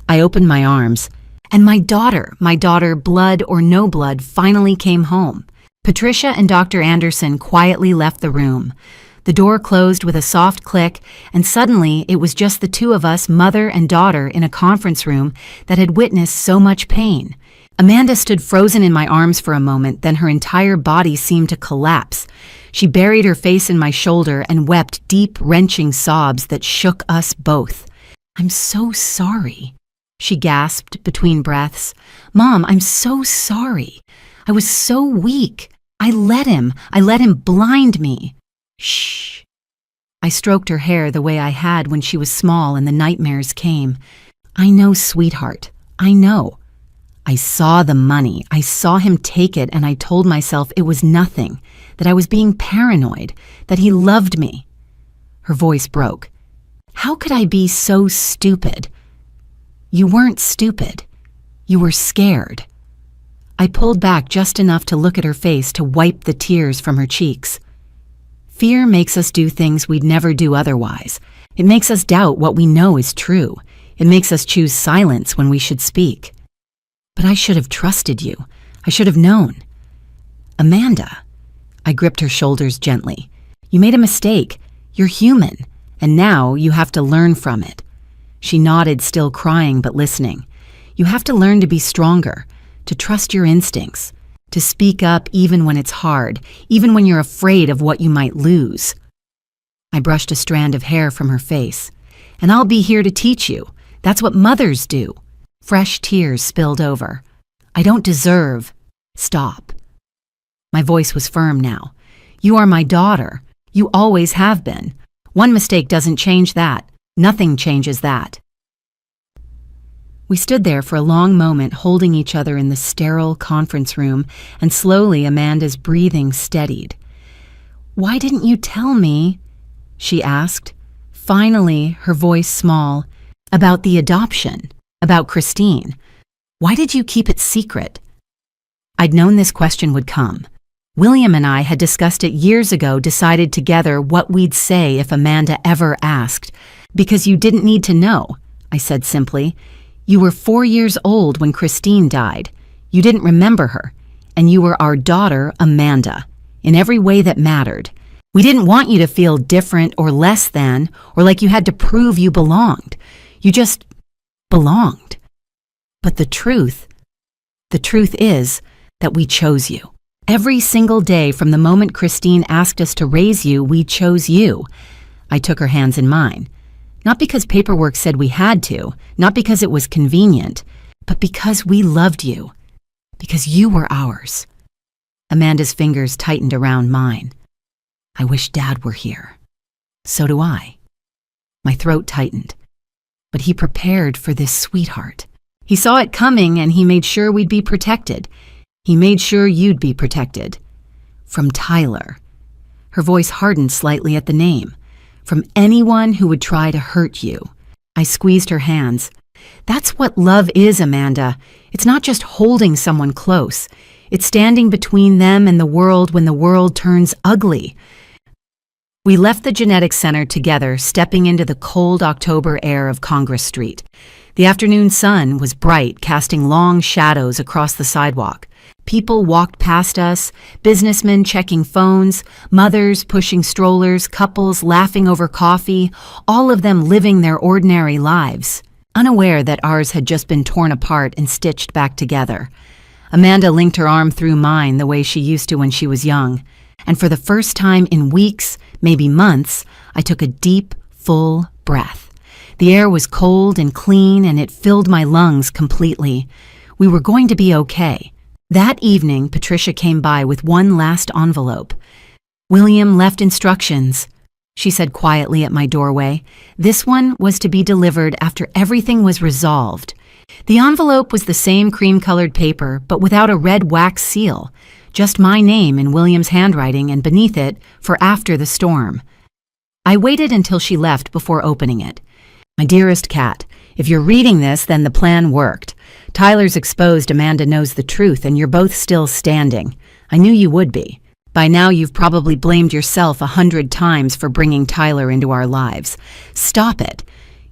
I opened my arms, and my daughter, blood or no blood, finally came home. Patricia and Dr. Anderson quietly left the room. The door closed with a soft click, and suddenly it was just the two of us, mother and daughter, in a conference room that had witnessed so much pain. Amanda stood frozen in my arms for a moment, then her entire body seemed to collapse. She buried her face in my shoulder and wept deep, wrenching sobs that shook us both. "I'm so sorry," she gasped between breaths. "Mom, I'm so sorry. I was so weak. I let him blind me." "Shh." I stroked her hair the way I had when she was small and the nightmares came. "I know, sweetheart. I know. I saw the money. I saw him take it, and I told myself it was nothing, that I was being paranoid, that he loved me." Her voice broke. "How could I be so stupid?" "You weren't stupid. You were scared." I pulled back just enough to look at her face to wipe the tears from her cheeks. Fear makes us do things we'd never do otherwise. It makes us doubt what we know is true. It makes us choose silence when we should speak. "But I should have trusted you. I should have known." "Amanda." I gripped her shoulders gently. "You made a mistake. You're human. And now you have to learn from it." She nodded, still crying but listening. "You have to learn to be stronger, to trust your instincts, to speak up even when it's hard, even when you're afraid of what you might lose." I brushed a strand of hair from her face. "And I'll be here to teach you. That's what mothers do." Fresh tears spilled over. "I don't deserve..." "Stop." My voice was firm now. "You are my daughter. You always have been. One mistake doesn't change that. Nothing changes that." We stood there for a long moment, holding each other in the sterile conference room, and slowly Amanda's breathing steadied. "Why didn't you tell me?" she asked. Finally, her voice small. "About the adoption. About Christine. Why did you keep it secret?" I'd known this question would come. William and I had discussed it years ago, decided together what we'd say if Amanda ever asked. "Because you didn't need to know," I said simply. "You were 4 years old when Christine died. You didn't remember her. And you were our daughter, Amanda, in every way that mattered. We didn't want you to feel different or less than, or like you had to prove you belonged. You just belonged. But the truth is that we chose you. Every single day from the moment Christine asked us to raise you, we chose you." I took her hands in mine. "Not because paperwork said we had to, not because it was convenient, but because we loved you. Because you were ours." Amanda's fingers tightened around mine. "I wish Dad were here." "So do I." My throat tightened. But he prepared for this, sweetheart. He saw it coming, and he made sure we'd be protected. He made sure you'd be protected. From Tyler. Her voice hardened slightly at the name. "From anyone who would try to hurt you." I squeezed her hands. "That's what love is, Amanda. It's not just holding someone close. It's standing between them and the world when the world turns ugly." We left the genetics center together, stepping into the cold October air of Congress Street. The afternoon sun was bright, casting long shadows across the sidewalk. People walked past us, businessmen checking phones, mothers pushing strollers, couples laughing over coffee, all of them living their ordinary lives, unaware that ours had just been torn apart and stitched back together. Amanda linked her arm through mine the way she used to when she was young, and for the first time in weeks, maybe months, I took a deep, full breath. The air was cold and clean, and it filled my lungs completely. We were going to be okay. That evening, Patricia came by with one last envelope. "William left instructions," she said quietly at my doorway. This one was to be delivered after everything was resolved. The envelope was the same cream-colored paper, but without a red wax seal. Just my name in William's handwriting, and beneath it, "For after the storm." I waited until she left before opening it. "My dearest Kat, if you're reading this, then the plan worked. Tyler's exposed. Amanda knows the truth, and you're both still standing. I knew you would be. By now you've probably blamed yourself 100 times for bringing Tyler into our lives. Stop it.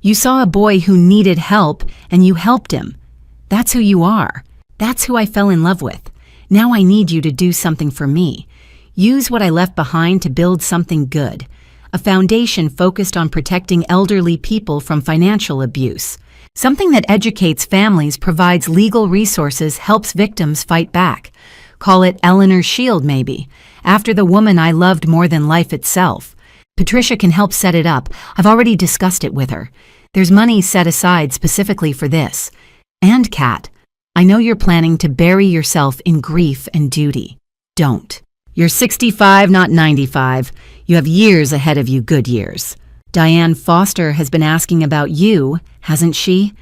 You saw a boy who needed help, and you helped him. That's who you are. That's who I fell in love with. Now I need you to do something for me. Use what I left behind to build something good. A foundation focused on protecting elderly people from financial abuse. Something that educates families, provides legal resources, helps victims fight back. Call it Eleanor's Shield, maybe, after the woman I loved more than life itself. Patricia can help set it up. I've already discussed it with her. There's money set aside specifically for this. And Kat, I know you're planning to bury yourself in grief and duty. Don't. You're 65, not 95. You have years ahead of you, good years. Diane Foster has been asking about you, hasn't she?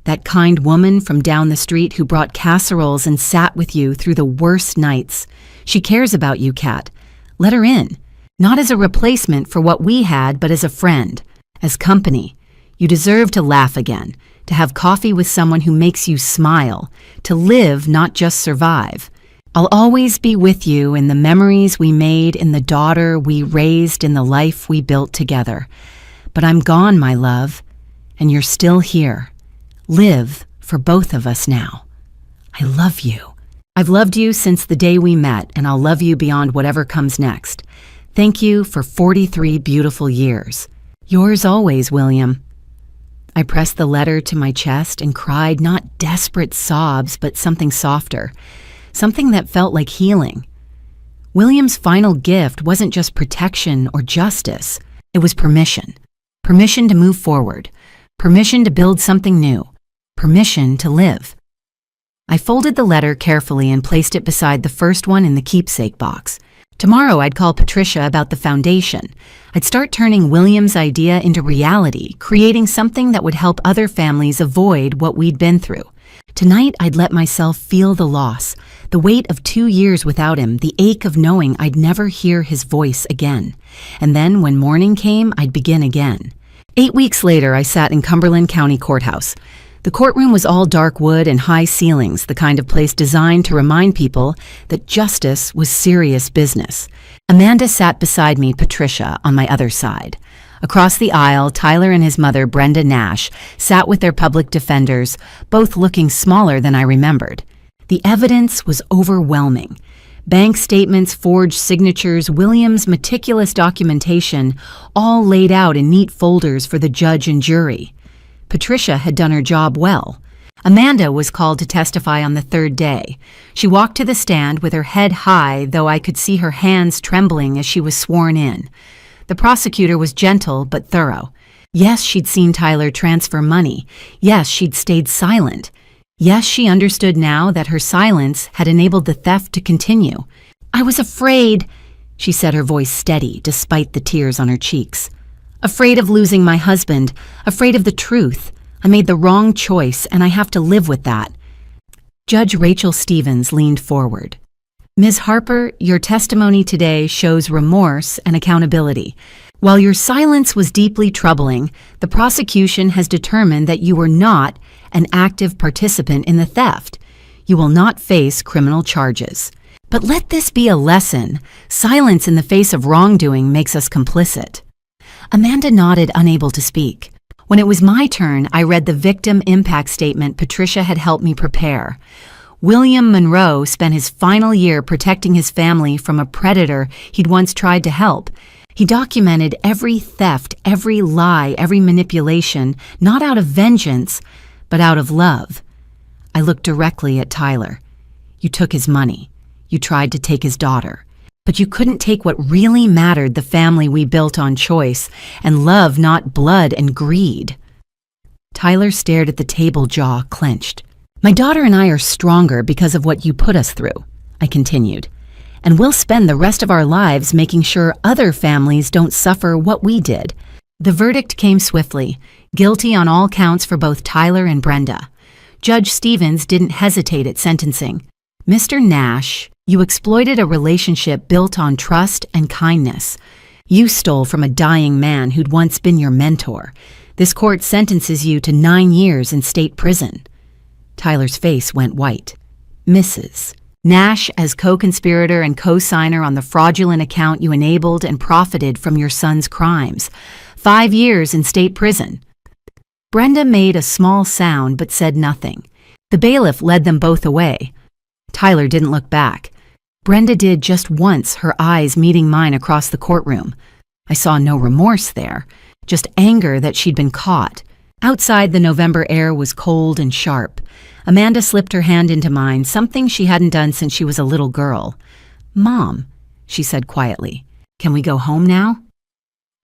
That kind woman from down the street who brought casseroles and sat with you through the worst nights. She cares about you, Kat. Let her in. Not as a replacement for what we had, but as a friend, as company. You deserve to laugh again, to have coffee with someone who makes you smile, to live, not just survive. I'll always be with you in the memories we made, in the daughter we raised, in the life we built together. But I'm gone, my love, and you're still here. Live for both of us now. I love you. I've loved you since the day we met, and I'll love you beyond whatever comes next. Thank you for 43 beautiful years. Yours always, William. I pressed the letter to my chest and cried, not desperate sobs, but something softer, something that felt like healing. William's final gift wasn't just protection or justice. It was permission. Permission to move forward. Permission to build something new. Permission to live. I folded the letter carefully and placed it beside the first one in the keepsake box. Tomorrow I'd call Patricia about the foundation. I'd start turning William's idea into reality, creating something that would help other families avoid what we'd been through. Tonight I'd let myself feel the loss, the weight of 2 years without him, the ache of knowing I'd never hear his voice again. And then when morning came, I'd begin again. 8 weeks later, I sat in Cumberland County Courthouse. The courtroom was all dark wood and high ceilings, the kind of place designed to remind people that justice was serious business. Amanda sat beside me, Patricia, on my other side. Across the aisle, Tyler and his mother, Brenda Nash, sat with their public defenders, both looking smaller than I remembered. The evidence was overwhelming. Bank statements, forged signatures, William's meticulous documentation, all laid out in neat folders for the judge and jury. Patricia had done her job well. Amanda was called to testify on the third day. She walked to the stand with her head high, though I could see her hands trembling as she was sworn in. The prosecutor was gentle but thorough. Yes, she'd seen Tyler transfer money. Yes, she'd stayed silent. Yes, she understood now that her silence had enabled the theft to continue. "I was afraid," she said, her voice steady despite the tears on her cheeks. "Afraid of losing my husband, afraid of the truth. I made the wrong choice, and I have to live with that." Judge Rachel Stevens leaned forward. "Ms. Harper, your testimony today shows remorse and accountability. While your silence was deeply troubling, the prosecution has determined that you were not an active participant in the theft. You will not face criminal charges. But let this be a lesson. Silence in the face of wrongdoing makes us complicit." Amanda nodded, unable to speak. When it was my turn, I read the victim impact statement Patricia had helped me prepare. William Monroe spent his final year protecting his family from a predator he'd once tried to help. He documented every theft, every lie, every manipulation, not out of vengeance, but out of love. I looked directly at Tyler. You took his money. You tried to take his daughter. But you couldn't take what really mattered, the family we built on choice, and love, not blood and greed. Tyler stared at the table, jaw clenched. My daughter and I are stronger because of what you put us through, I continued. And we'll spend the rest of our lives making sure other families don't suffer what we did. The verdict came swiftly, guilty on all counts for both Tyler and Brenda. Judge Stevens didn't hesitate at sentencing. Mr. Nash, you exploited a relationship built on trust and kindness. You stole from a dying man who'd once been your mentor. This court sentences you to 9 years in state prison. Tyler's face went white. Mrs. Nash, as co-conspirator and co-signer on the fraudulent account you enabled and profited from your son's crimes. 5 years in state prison. Brenda made a small sound but said nothing. The bailiff led them both away. Tyler didn't look back. Brenda did just once, her eyes meeting mine across the courtroom. I saw no remorse there, just anger that she'd been caught. Outside, the November air was cold and sharp. Amanda slipped her hand into mine, something she hadn't done since she was a little girl. Mom, she said quietly, can we go home now?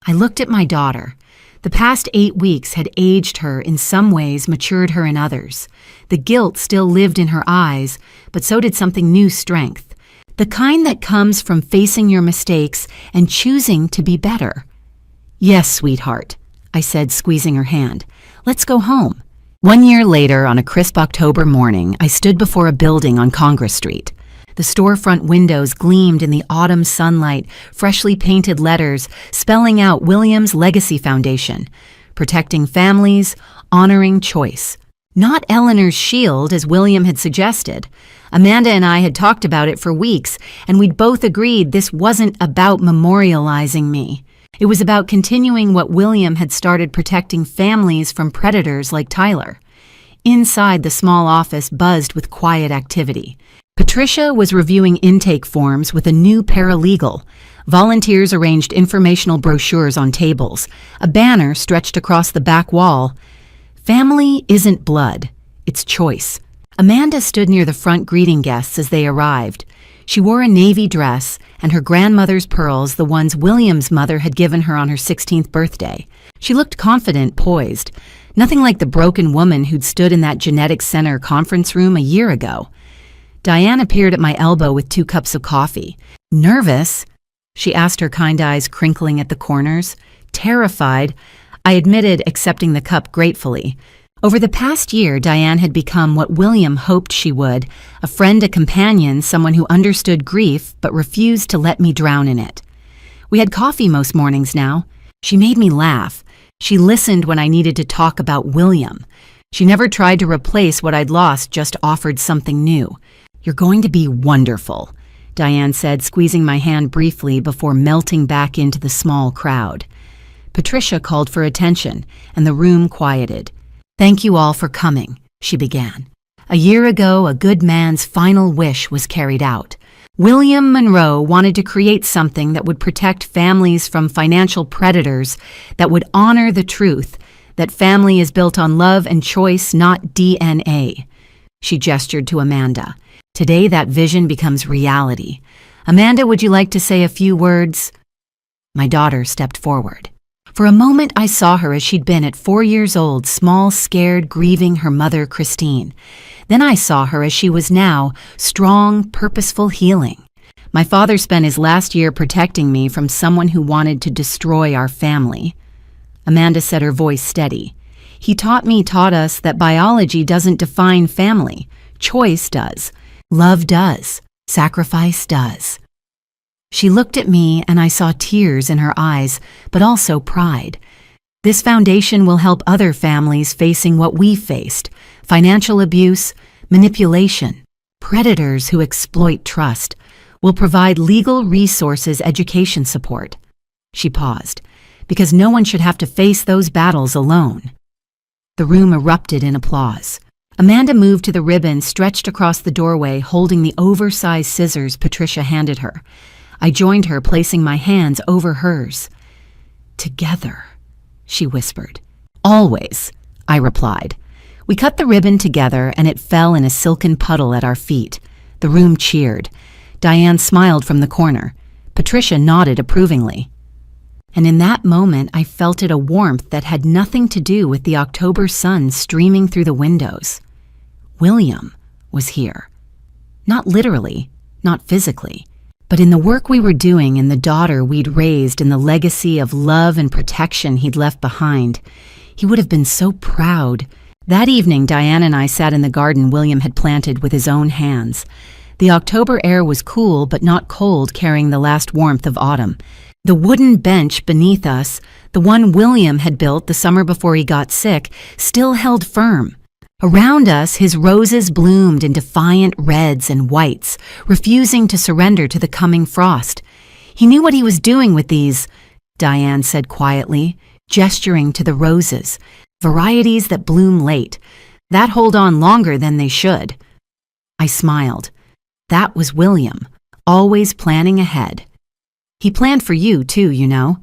I looked at my daughter. The past 8 weeks had aged her in some ways, matured her in others. The guilt still lived in her eyes, but so did something new, strength. The kind that comes from facing your mistakes and choosing to be better. Yes, sweetheart, I said, squeezing her hand. Let's go home. 1 year later, on a crisp October morning, I stood before a building on Congress Street. The storefront windows gleamed in the autumn sunlight, freshly painted letters spelling out William's Legacy Foundation, protecting families, honoring choice. Not Eleanor's shield, as William had suggested. Amanda and I had talked about it for weeks, and we'd both agreed this wasn't about memorializing me. It was about continuing what William had started, protecting families from predators like Tyler. Inside, the small office buzzed with quiet activity. Patricia was reviewing intake forms with a new paralegal. Volunteers arranged informational brochures on tables. A banner stretched across the back wall. Family isn't blood, it's choice. Amanda stood near the front greeting guests as they arrived. She wore a navy dress and her grandmother's pearls, the ones William's mother had given her on her 16th birthday. She looked confident, poised. Nothing like the broken woman who'd stood in that genetics center conference room a year ago. Diane appeared at my elbow with 2 cups of coffee. Nervous? She asked, her kind eyes crinkling at the corners. Terrified, I admitted, accepting the cup gratefully. Over the past year, Diane had become what William hoped she would, a friend, a companion, someone who understood grief but refused to let me drown in it. We had coffee most mornings now. She made me laugh. She listened when I needed to talk about William. She never tried to replace what I'd lost, just offered something new. You're going to be wonderful, Diane said, squeezing my hand briefly before melting back into the small crowd. Patricia called for attention, and the room quieted. Thank you all for coming, she began. A year ago, a good man's final wish was carried out. William Monroe wanted to create something that would protect families from financial predators, that would honor the truth, that family is built on love and choice, not DNA. She gestured to Amanda. Today, that vision becomes reality. Amanda, would you like to say a few words? My daughter stepped forward. For a moment, I saw her as she'd been at 4 years old, small, scared, grieving her mother, Christine. Then I saw her as she was now, strong, purposeful, healing. My father spent his last year protecting me from someone who wanted to destroy our family. Amanda said, her voice steady. He taught us that biology doesn't define family. Choice does. Love does. Sacrifice does. She looked at me and I saw tears in her eyes, but also pride. This foundation will help other families facing what we faced: financial abuse, manipulation, predators who exploit trust. Will provide legal resources, education support. She paused, because no one should have to face those battles alone. The room erupted in applause. Amanda moved to the ribbon stretched across the doorway, holding the oversized scissors Patricia handed her. I joined her, placing my hands over hers. "Together," she whispered. "Always," I replied. We cut the ribbon together, and it fell in a silken puddle at our feet. The room cheered. Diane smiled from the corner. Patricia nodded approvingly. And in that moment, I felt it, a warmth that had nothing to do with the October sun streaming through the windows. William was here. Not literally, not physically, but in the work we were doing, in the daughter we'd raised, in the legacy of love and protection he'd left behind. He would have been so proud. That evening, Diane and I sat in the garden William had planted with his own hands. The October air was cool but not cold, carrying the last warmth of autumn. The wooden bench beneath us, the one William had built the summer before he got sick, still held firm. Around us, his roses bloomed in defiant reds and whites, refusing to surrender to the coming frost. He knew what he was doing with these, Diane said quietly, gesturing to the roses, varieties that bloom late, that hold on longer than they should. I smiled. That was William, always planning ahead. He planned for you, too, you know.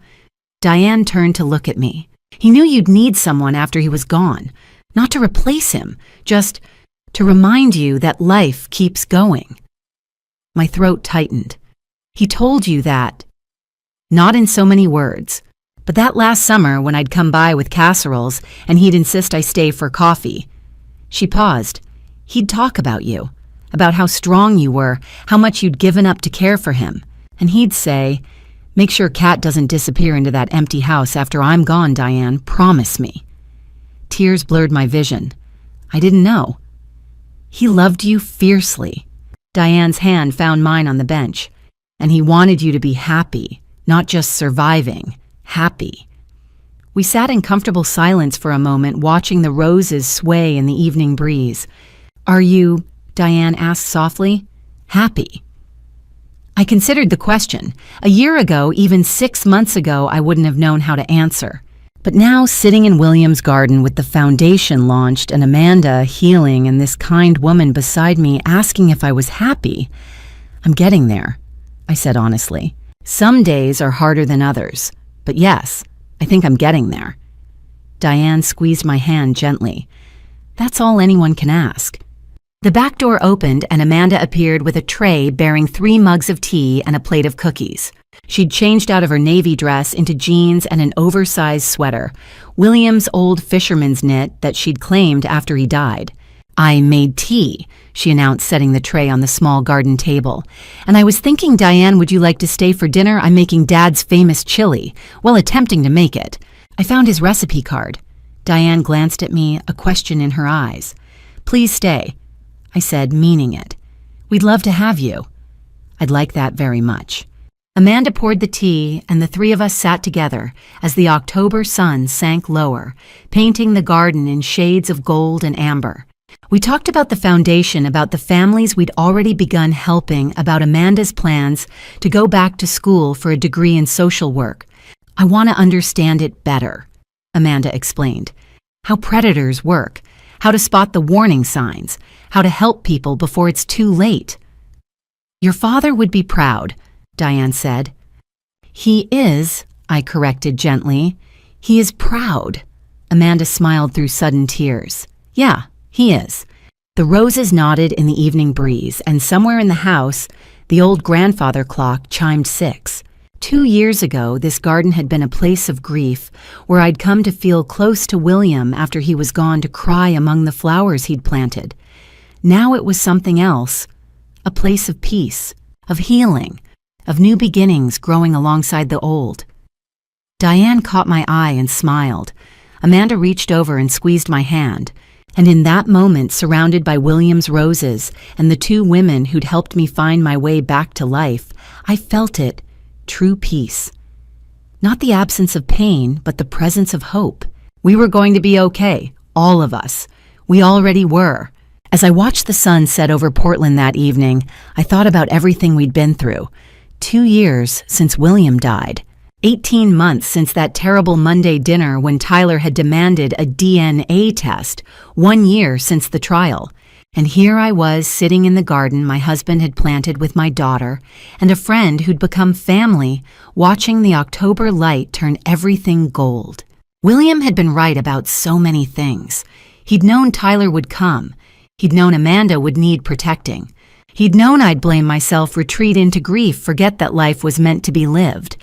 Diane turned to look at me. He knew you'd need someone after he was gone. Not to replace him, just to remind you that life keeps going. My throat tightened. He told you that. Not in so many words, but that last summer when I'd come by with casseroles and he'd insist I stay for coffee. She paused. He'd talk about you, about how strong you were, how much you'd given up to care for him. And he'd say, "Make sure Kat doesn't disappear into that empty house after I'm gone, Diane. Promise me." Tears blurred my vision. I didn't know. He loved you fiercely. Diane's hand found mine on the bench. And he wanted you to be happy, not just surviving, happy. We sat in comfortable silence for a moment, watching the roses sway in the evening breeze. "Are you," Diane asked softly, "happy?" I considered the question. A year ago, even 6 months ago, I wouldn't have known how to answer. But now, sitting in William's garden with the foundation launched and Amanda healing and this kind woman beside me asking if I was happy, I'm getting there, I said honestly. Some days are harder than others, but yes, I think I'm getting there. Diane squeezed my hand gently. That's all anyone can ask. The back door opened and Amanda appeared with a tray bearing 3 mugs of tea and a plate of cookies. She'd changed out of her navy dress into jeans and an oversized sweater, William's old fisherman's knit that she'd claimed after he died. "I made tea," she announced, setting the tray on the small garden table. "And I was thinking, Diane, would you like to stay for dinner? I'm making Dad's famous chili, well, attempting to make it." I found his recipe card. Diane glanced at me, a question in her eyes. "Please stay," I said, meaning it. "We'd love to have you." "I'd like that very much." Amanda poured the tea, and the 3 of us sat together as the October sun sank lower, painting the garden in shades of gold and amber. We talked about the foundation, about the families we'd already begun helping, about Amanda's plans to go back to school for a degree in social work. "I want to understand it better," Amanda explained. "How predators work, how to spot the warning signs, how to help people before it's too late." "Your father would be proud," Diane said. "He is," I corrected gently. "He is proud." Amanda smiled through sudden tears. "Yeah, he is." The roses nodded in the evening breeze, and somewhere in the house, the old grandfather clock chimed 6. 2 years ago, this garden had been a place of grief, where I'd come to feel close to William after he was gone, to cry among the flowers he'd planted. Now it was something else, a place of peace, of healing, of new beginnings growing alongside the old. Diane caught my eye and smiled. Amanda reached over and squeezed my hand, and in that moment, surrounded by William's roses and the 2 women who'd helped me find my way back to life, I felt it, true peace. Not the absence of pain, but the presence of hope. We were going to be okay, all of us. We already were. As I watched the sun set over Portland that evening, I thought about everything we'd been through. 2 years since William died. 18 months since that terrible Monday dinner when Tyler had demanded a DNA test, 1 year since the trial. And here I was sitting in the garden my husband had planted with my daughter and a friend who'd become family, watching the October light turn everything gold. William had been right about so many things. He'd known Tyler would come. He'd known Amanda would need protecting. He'd known I'd blame myself, retreat into grief, forget that life was meant to be lived.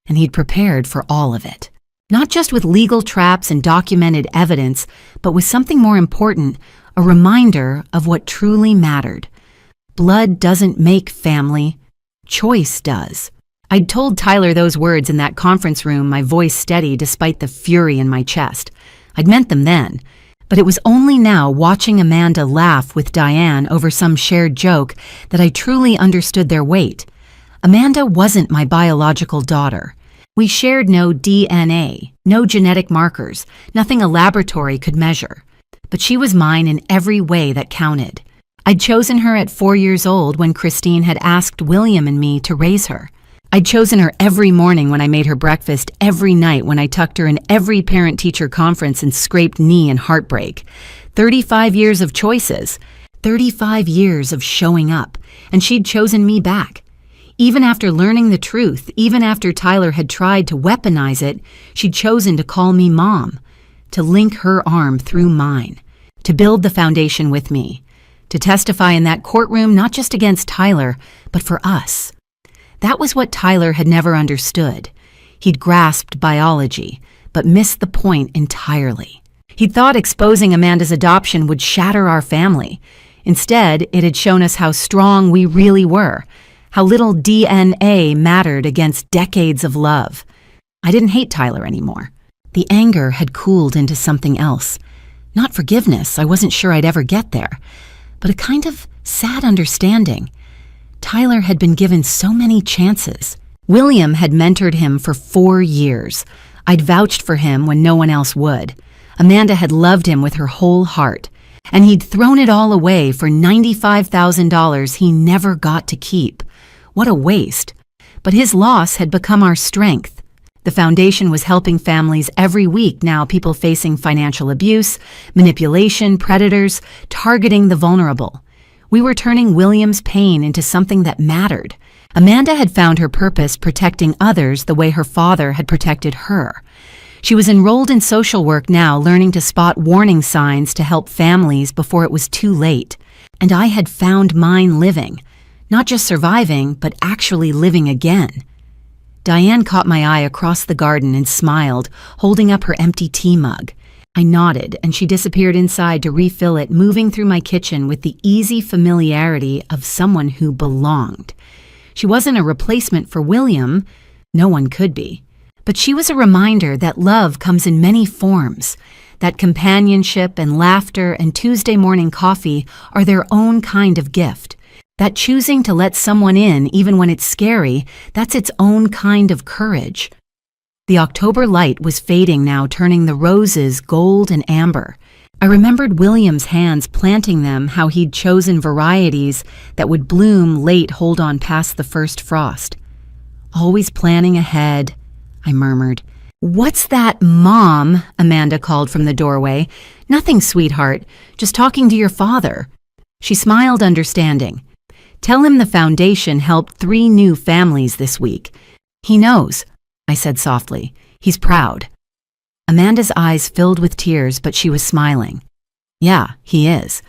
And he'd prepared for all of it. Not just with legal traps and documented evidence, but with something more important, a reminder of what truly mattered. Blood doesn't make family. Choice does. I'd told Tyler those words in that conference room, my voice steady despite the fury in my chest. I'd meant them then. But it was only now, watching Amanda laugh with Diane over some shared joke, that I truly understood their weight. Amanda wasn't my biological daughter. We shared no DNA, no genetic markers, nothing a laboratory could measure. But she was mine in every way that counted. I'd chosen her at 4 years old when Christine had asked William and me to raise her. I'd chosen her every morning when I made her breakfast, every night when I tucked her in every parent-teacher conference and scraped knee and heartbreak. 35 years of choices, 35 years of showing up, and she'd chosen me back. Even after learning the truth, even after Tyler had tried to weaponize it, she'd chosen to call me Mom, to link her arm through mine, to build the foundation with me, to testify in that courtroom not just against Tyler, but for us. That was what Tyler had never understood. He'd grasped biology, but missed the point entirely. He'd thought exposing Amanda's adoption would shatter our family. Instead, it had shown us how strong we really were, how little DNA mattered against decades of love. I didn't hate Tyler anymore. The anger had cooled into something else. Not forgiveness, I wasn't sure I'd ever get there, but a kind of sad understanding. Tyler had been given so many chances. William had mentored him for 4 years. I'd vouched for him when no one else would. Amanda had loved him with her whole heart, and he'd thrown it all away for $95,000 he never got to keep. What a waste. But his loss had become our strength. The foundation was helping families every week now, people facing financial abuse, manipulation, predators, targeting the vulnerable. We were turning William's pain into something that mattered. Amanda had found her purpose protecting others the way her father had protected her. She was enrolled in social work now, learning to spot warning signs to help families before it was too late. And I had found mine living, not just surviving, but actually living again. Diane caught my eye across the garden and smiled, holding up her empty tea mug. I nodded, and she disappeared inside to refill it, moving through my kitchen with the easy familiarity of someone who belonged. She wasn't a replacement for William. No one could be. But she was a reminder that love comes in many forms, that companionship and laughter and Tuesday morning coffee are their own kind of gift, that choosing to let someone in even when it's scary, that's its own kind of courage. The October light was fading now, turning the roses gold and amber. I remembered William's hands planting them, how he'd chosen varieties that would bloom late, hold on past the first frost. Always planning ahead, I murmured. "What's that, Mom?" Amanda called from the doorway. "Nothing, sweetheart. Just talking to your father." She smiled, understanding. "Tell him the foundation helped 3 new families this week. He knows," I said softly. "He's proud." Amanda's eyes filled with tears, but she was smiling. "Yeah, he is."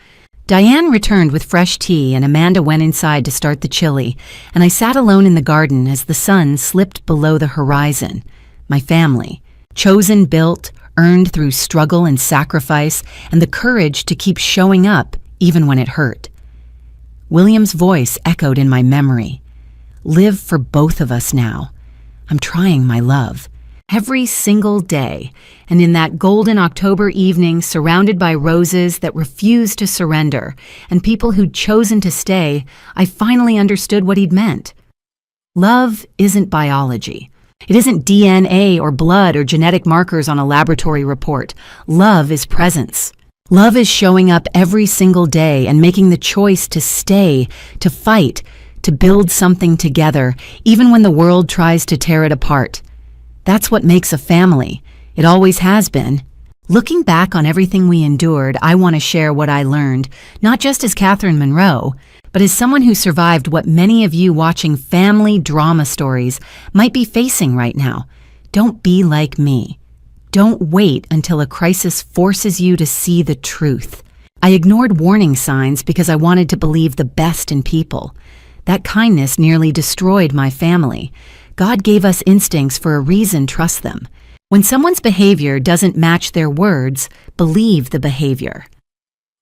Diane returned with fresh tea, and Amanda went inside to start the chili, and I sat alone in the garden as the sun slipped below the horizon. My family, chosen, built, earned through struggle and sacrifice, and the courage to keep showing up even when it hurt. William's voice echoed in my memory. "Live for both of us now. I'm trying, my love." Every single day, and in that golden October evening, surrounded by roses that refused to surrender and people who'd chosen to stay, I finally understood what he'd meant. Love isn't biology. It isn't DNA or blood or genetic markers on a laboratory report. Love is presence. Love is showing up every single day and making the choice to stay, to fight, to build something together, even when the world tries to tear it apart. That's what makes a family. It always has been. Looking back on everything we endured, I want to share what I learned, not just as Catherine Monroe, but as someone who survived what many of you watching family drama stories might be facing right now. Don't be like me. Don't wait until a crisis forces you to see the truth. I ignored warning signs because I wanted to believe the best in people. That kindness nearly destroyed my family. God gave us instincts for a reason, trust them. When someone's behavior doesn't match their words, believe the behavior.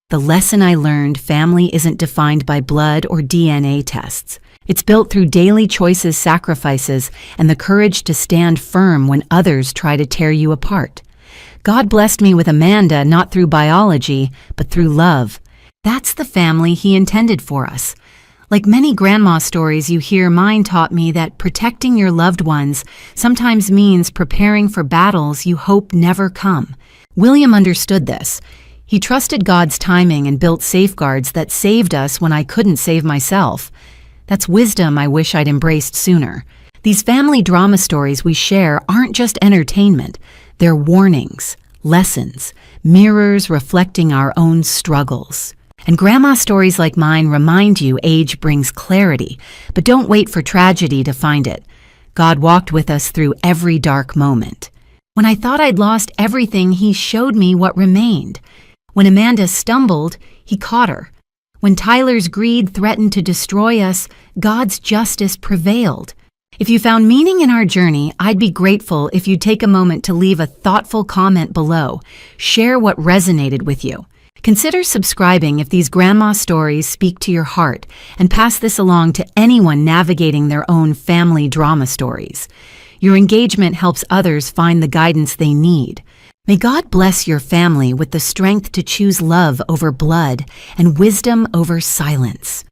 The lesson I learned: family isn't defined by blood or DNA tests. It's built through daily choices, sacrifices, and the courage to stand firm when others try to tear you apart. God blessed me with Amanda not through biology, but through love. That's the family He intended for us. Like many grandma stories you hear, mine taught me that protecting your loved ones sometimes means preparing for battles you hope never come. William understood this. He trusted God's timing and built safeguards that saved us when I couldn't save myself. That's wisdom I wish I'd embraced sooner. These family drama stories we share aren't just entertainment. They're warnings, lessons, mirrors reflecting our own struggles. And grandma stories like mine remind you age brings clarity, but don't wait for tragedy to find it. God walked with us through every dark moment. When I thought I'd lost everything, He showed me what remained. When Amanda stumbled, He caught her. When Tyler's greed threatened to destroy us, God's justice prevailed. If you found meaning in our journey, I'd be grateful if you'd take a moment to leave a thoughtful comment below. Share what resonated with you. Consider subscribing if these grandma stories speak to your heart, and pass this along to anyone navigating their own family drama stories. Your engagement helps others find the guidance they need. May God bless your family with the strength to choose love over blood and wisdom over silence.